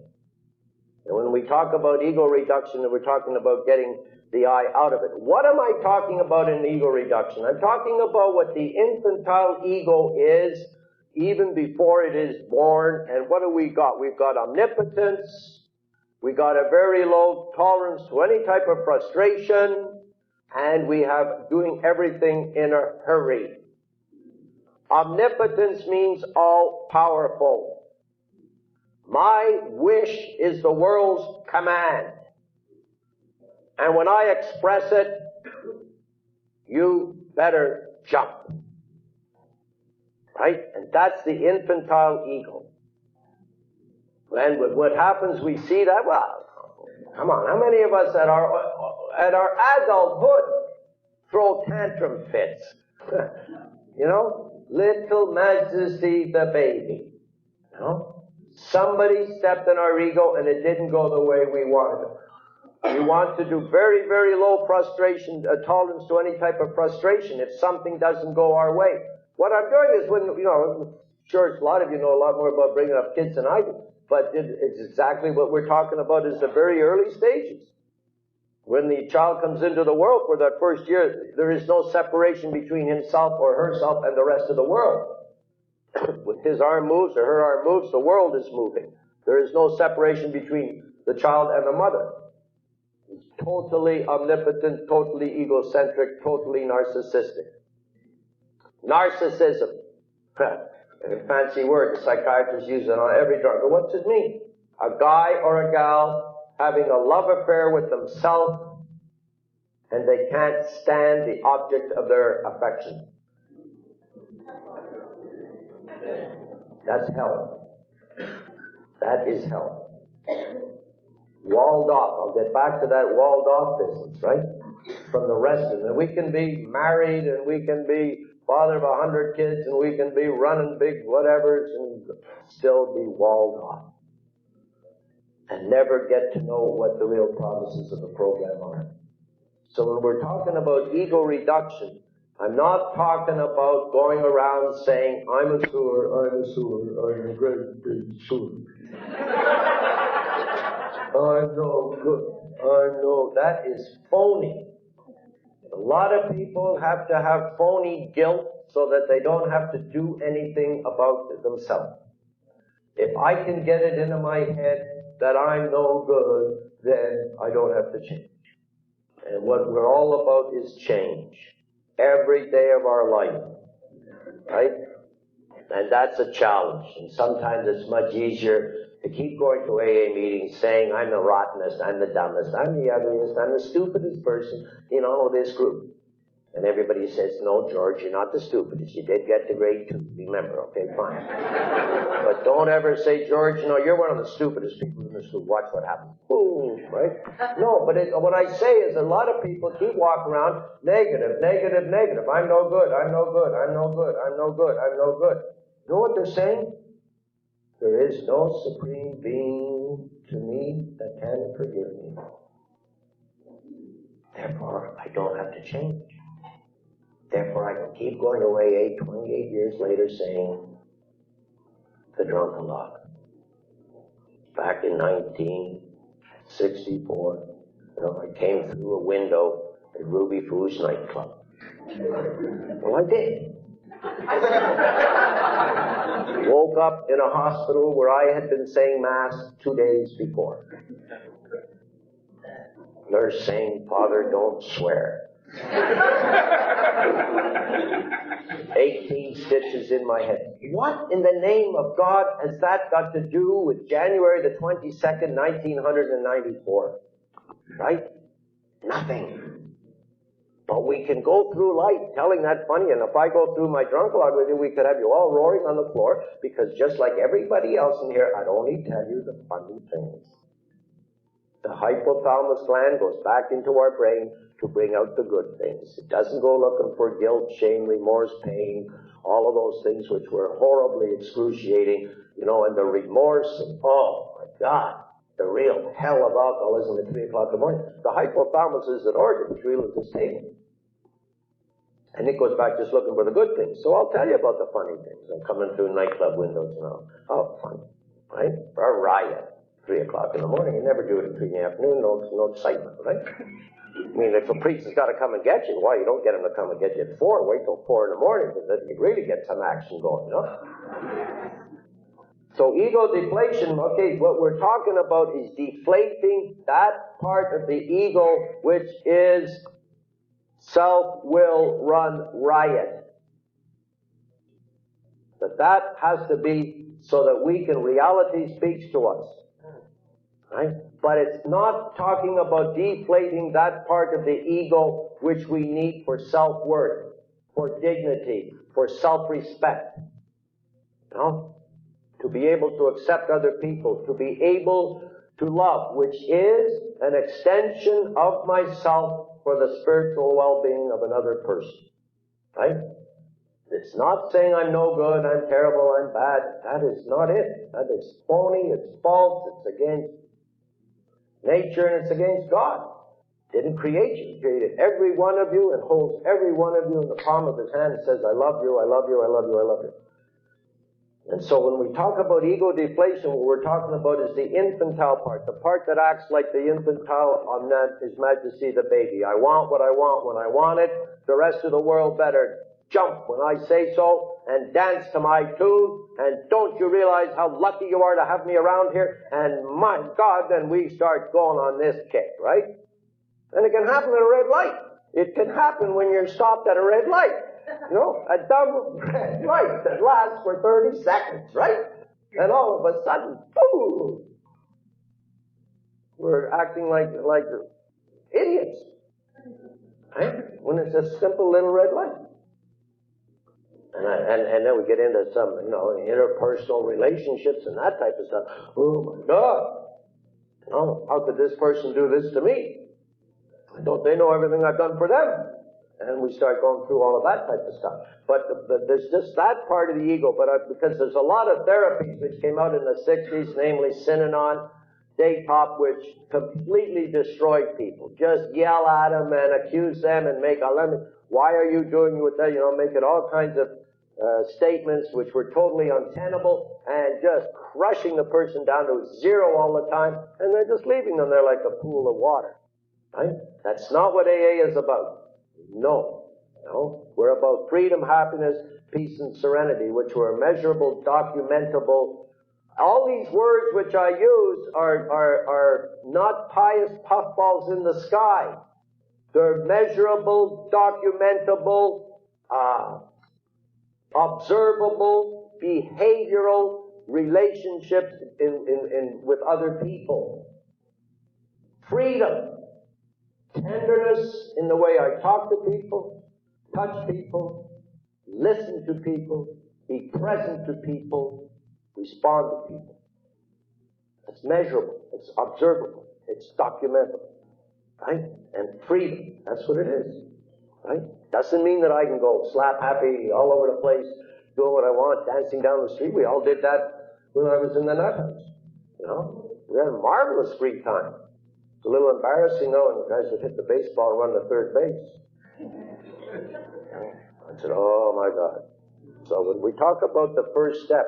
And when we talk about ego reduction, we're talking about getting the I out of it. What am I talking about in ego reduction? I'm talking about what the infantile ego is even before it is born. And what do we got? We've got omnipotence. We got a very low tolerance to any type of frustration. And we have doing everything in a hurry. Omnipotence means all-powerful. My wish is the world's command. And when I express it, you better jump. Right? And that's the infantile ego. And what happens, we see that, well, come on, how many of us at our adulthood throw tantrum fits? You know, little Majesty the baby. You know, somebody stepped in our ego and it didn't go the way we wanted it. We want to do very, very low frustration, tolerance to any type of frustration if something doesn't go our way. What I'm doing is when, you know, sure, a lot of you know a lot more about bringing up kids than I do, but it's exactly what we're talking about is the very early stages. When the child comes into the world for that first year, there is no separation between himself or herself and the rest of the world. When his arm moves or her arm moves, the world is moving. There is no separation between the child and the mother. He's totally omnipotent, totally egocentric, totally narcissistic. Narcissism. A fancy word, the psychiatrists use it on every drug. But what's it mean? A guy or a gal having a love affair with themselves, and they can't stand the object of their affection. That's hell. That is hell. Walled off. I'll get back to that walled off business, right? From the rest of it. And we can be married, and we can be father of 100 kids, and we can be running big whatevers, and still be walled off. And never get to know what the real promises of the program are. So when we're talking about ego reduction, I'm not talking about going around saying, I'm a sewer, I'm a great big sewer. I'm no good, I'm no, that is phony. A lot of people have to have phony guilt so that they don't have to do anything about themselves. If I can get it into my head that I'm no good, then I don't have to change. And what we're all about is change. Every day of our life. Right? And that's a challenge. And sometimes it's much easier to keep going to AA meetings saying, I'm the rottenest, I'm the dumbest, I'm the ugliest, I'm the stupidest person in all of this group. And everybody says, no, George, you're not the stupidest. You did get to grade 2. Remember, okay, fine. But don't ever say, George, you know, you're one of the stupidest people in this group. Watch what happens. Boom, right? No, but what I say is a lot of people keep walking around negative, negative, negative. I'm no good, I'm no good, I'm no good, I'm no good, I'm no good. You know what they're saying? There is no supreme being to me that can forgive me. Therefore, I don't have to change. Therefore, I can keep going away 28 years later saying, the drunken log. Back in 1964, you know, I came through a window at Ruby Foo's nightclub. Well, I did. Woke up in a hospital where I had been saying Mass 2 days before. Nurse saying, Father, don't swear. 18 stitches in my head. What in the name of God has that got to do with January the 22nd, 1994? Right? Nothing. But we can go through life telling that funny, and if I go through my drunk log with you, we could have you all roaring on the floor, because just like everybody else in here, I'd only tell you the funny things. The hypothalamus gland goes back into our brain to bring out the good things. It doesn't go looking for guilt, shame, remorse, pain, all of those things which were horribly excruciating, and the remorse and, oh my God, the real hell of alcoholism at 3 o'clock in the morning. The hypothalamus is an organ which really is stable. And it goes back just looking for the good things. So I'll tell you about the funny things. I'm coming through nightclub windows now. Oh, funny, right? A riot. 3 o'clock in the morning. You never do it at 3 in the afternoon. No excitement, right? I mean, if a priest has got to come and get you, why? You don't get him to come and get you at 4. Wait till 4 in the morning, because then you really get some action going, So ego deflation, okay, what we're talking about is deflating that part of the ego which is self-will run riot. That has to be so that reality speaks to us. Right? But it's not talking about deflating that part of the ego which we need for self-worth, for dignity, for self-respect. To be able to accept other people, to be able to love, which is an extension of myself for the spiritual well-being of another person. Right? It's not saying I'm no good, I'm terrible, I'm bad. That is not it. That is phony, it's false, it's against nature, and it's against God. Didn't create you. He created every one of you and holds every one of you in the palm of his hand and says, I love you, I love you, I love you, I love you. And so when we talk about ego deflation, what we're talking about is the infantile part, the part that acts like the infantile on His Majesty the baby. I want what I want when I want it. The rest of the world better jump when I say so and dance to my tune. And don't you realize how lucky you are to have me around here? And my God, then we start going on this kick, right? And it can happen at a red light. It can happen when you're stopped at a red light. A dumb red light that lasts for 30 seconds, right? And all of a sudden, boom! We're acting like idiots, right? When it's a simple little red light. And then we get into some, interpersonal relationships and that type of stuff. Oh my God! How could this person do this to me? Don't they know everything I've done for them? And we start going through all of that type of stuff. But there's just that part of the ego. But because there's a lot of therapies which came out in the 60s, namely Synanon, Daytop, which completely destroyed people. Just yell at them and accuse them and make a lemon. Why are you doing with that? Making all kinds of statements which were totally untenable and just crushing the person down to zero all the time. And they're just leaving them there like a pool of water. Right? That's not what AA is about. No. We're about freedom, happiness, peace, and serenity, which were measurable, documentable. All these words which I use are not pious puffballs in the sky. They're measurable, documentable, observable, behavioral relationships with other people. Freedom. Tenderness in the way I talk to people, touch people, listen to people, be present to people, respond to people. It's measurable, it's observable, it's documentable, right? And freedom, that's what it is, right? Doesn't mean that I can go slap happy all over the place, doing what I want, dancing down the street. We all did that when I was in the nut house, We had a marvelous free time. It's a little embarrassing, though, and the guys would hit the baseball and run to third base. I said, oh, my God. So when we talk about the first step,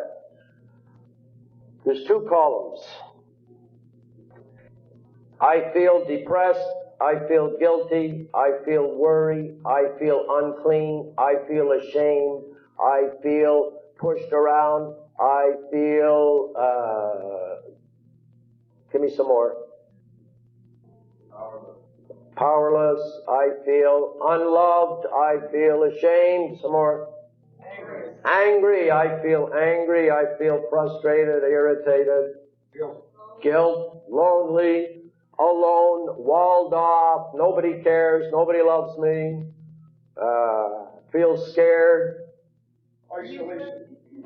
there's 2 columns. I feel depressed. I feel guilty. I feel worry. I feel unclean. I feel ashamed. I feel pushed around. I feel, give me some more. Powerless. I feel unloved. I feel ashamed. Some more. Angry. I feel angry. I feel frustrated, irritated. Guilt. Lonely. Alone. Walled off. Nobody cares. Nobody loves me. Feel scared.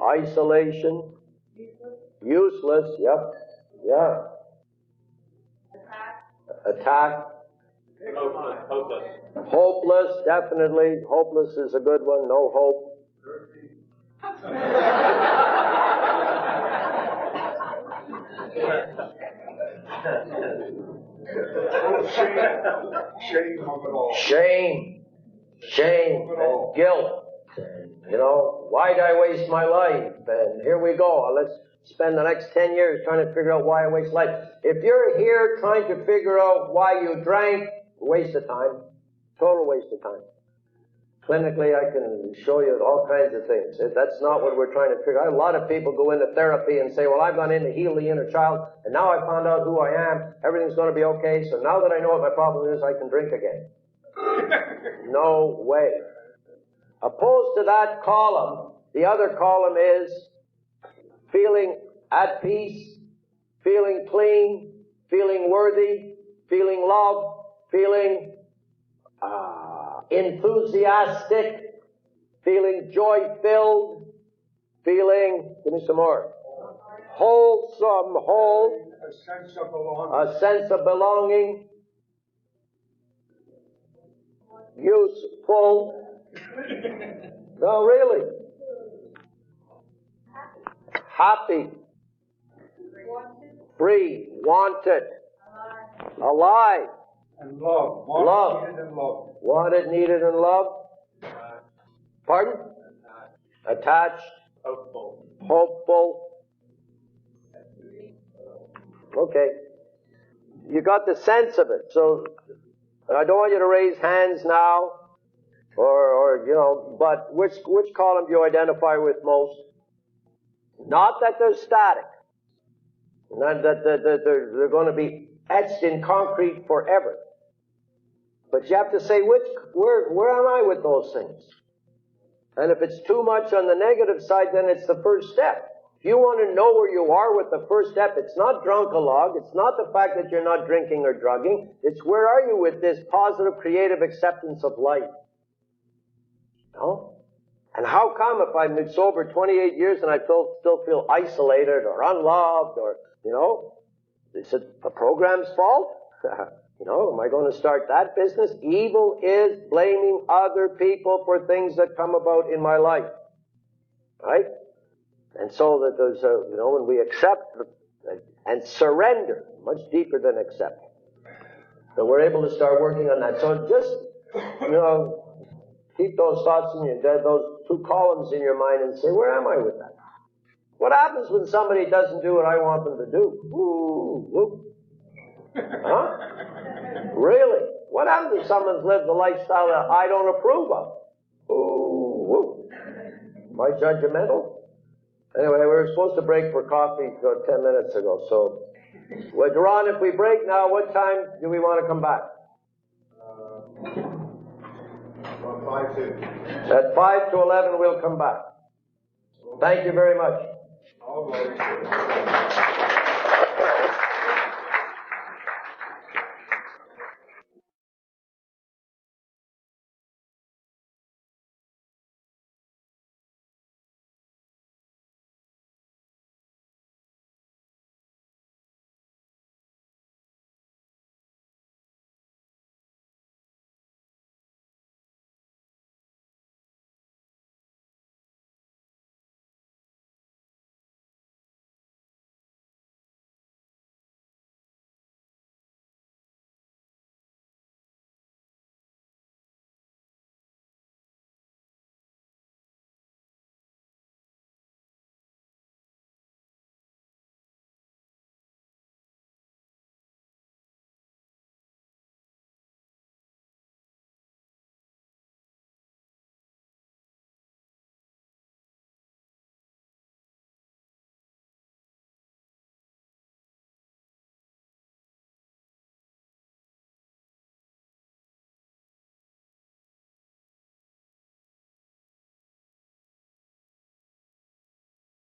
Isolation. Useless. Yep. Yeah. Attack. Hopeless. Hopeless, definitely. Hopeless is a good one. No hope. Shame of it all. Shame and guilt. You know, why did I waste my life? And here we go. Let's spend the next 10 years trying to figure out why I waste life. If you're here trying to figure out why you drank, waste of time. Total waste of time. Clinically, I can show you all kinds of things. That's not what we're trying to figure out. A lot of people go into therapy and say, well, I've gone in to heal the inner child, and now I found out who I am. Everything's going to be okay, so now that I know what my problem is, I can drink again. No way. Opposed to that column, the other column is feeling at peace, feeling clean, feeling worthy, feeling loved, feeling enthusiastic, feeling joy-filled, feeling, give me some more, wholesome, whole, A sense of belonging. a sense of belonging, useful. No, really. Happy, free, wanted, alive, And love. Love. Needed and love. wanted, needed, and loved. Pardon? Attached, hopeful. Okay. You got the sense of it. So I don't want you to raise hands now, or you know, but which column do you identify with most? Not that they're static. Not that they're going to be etched in concrete forever. But you have to say, where am I with those things? And if it's too much on the negative side, then it's the first step. If you want to know where you are with the first step, it's not drunk-a-log, it's not the fact that you're not drinking or drugging, it's where are you with this positive, creative acceptance of life? No? And how come if I've been sober 28 years and I still feel isolated or unloved or, you know, is it the program's fault? You know, am I going to start that business? Evil is blaming other people for things that come about in my life. Right? And so that there's a, you know, when we accept and surrender, much deeper than accept, that we're able to start working on that. So just, you know, keep those thoughts in your, those two columns in your mind and say, where am I with that? What happens when somebody doesn't do what I want them to do? Ooh, whoop. Huh? Really? What happens if someone's lived a lifestyle that I don't approve of? Ooh, whoop. Am I judgmental? Anyway, we were supposed to break for coffee 10 minutes ago, so... Well, Duran, if we break now, what time do we want to come back? About 5 to. At 5 to 11, we'll come back. Thank you very much. All right.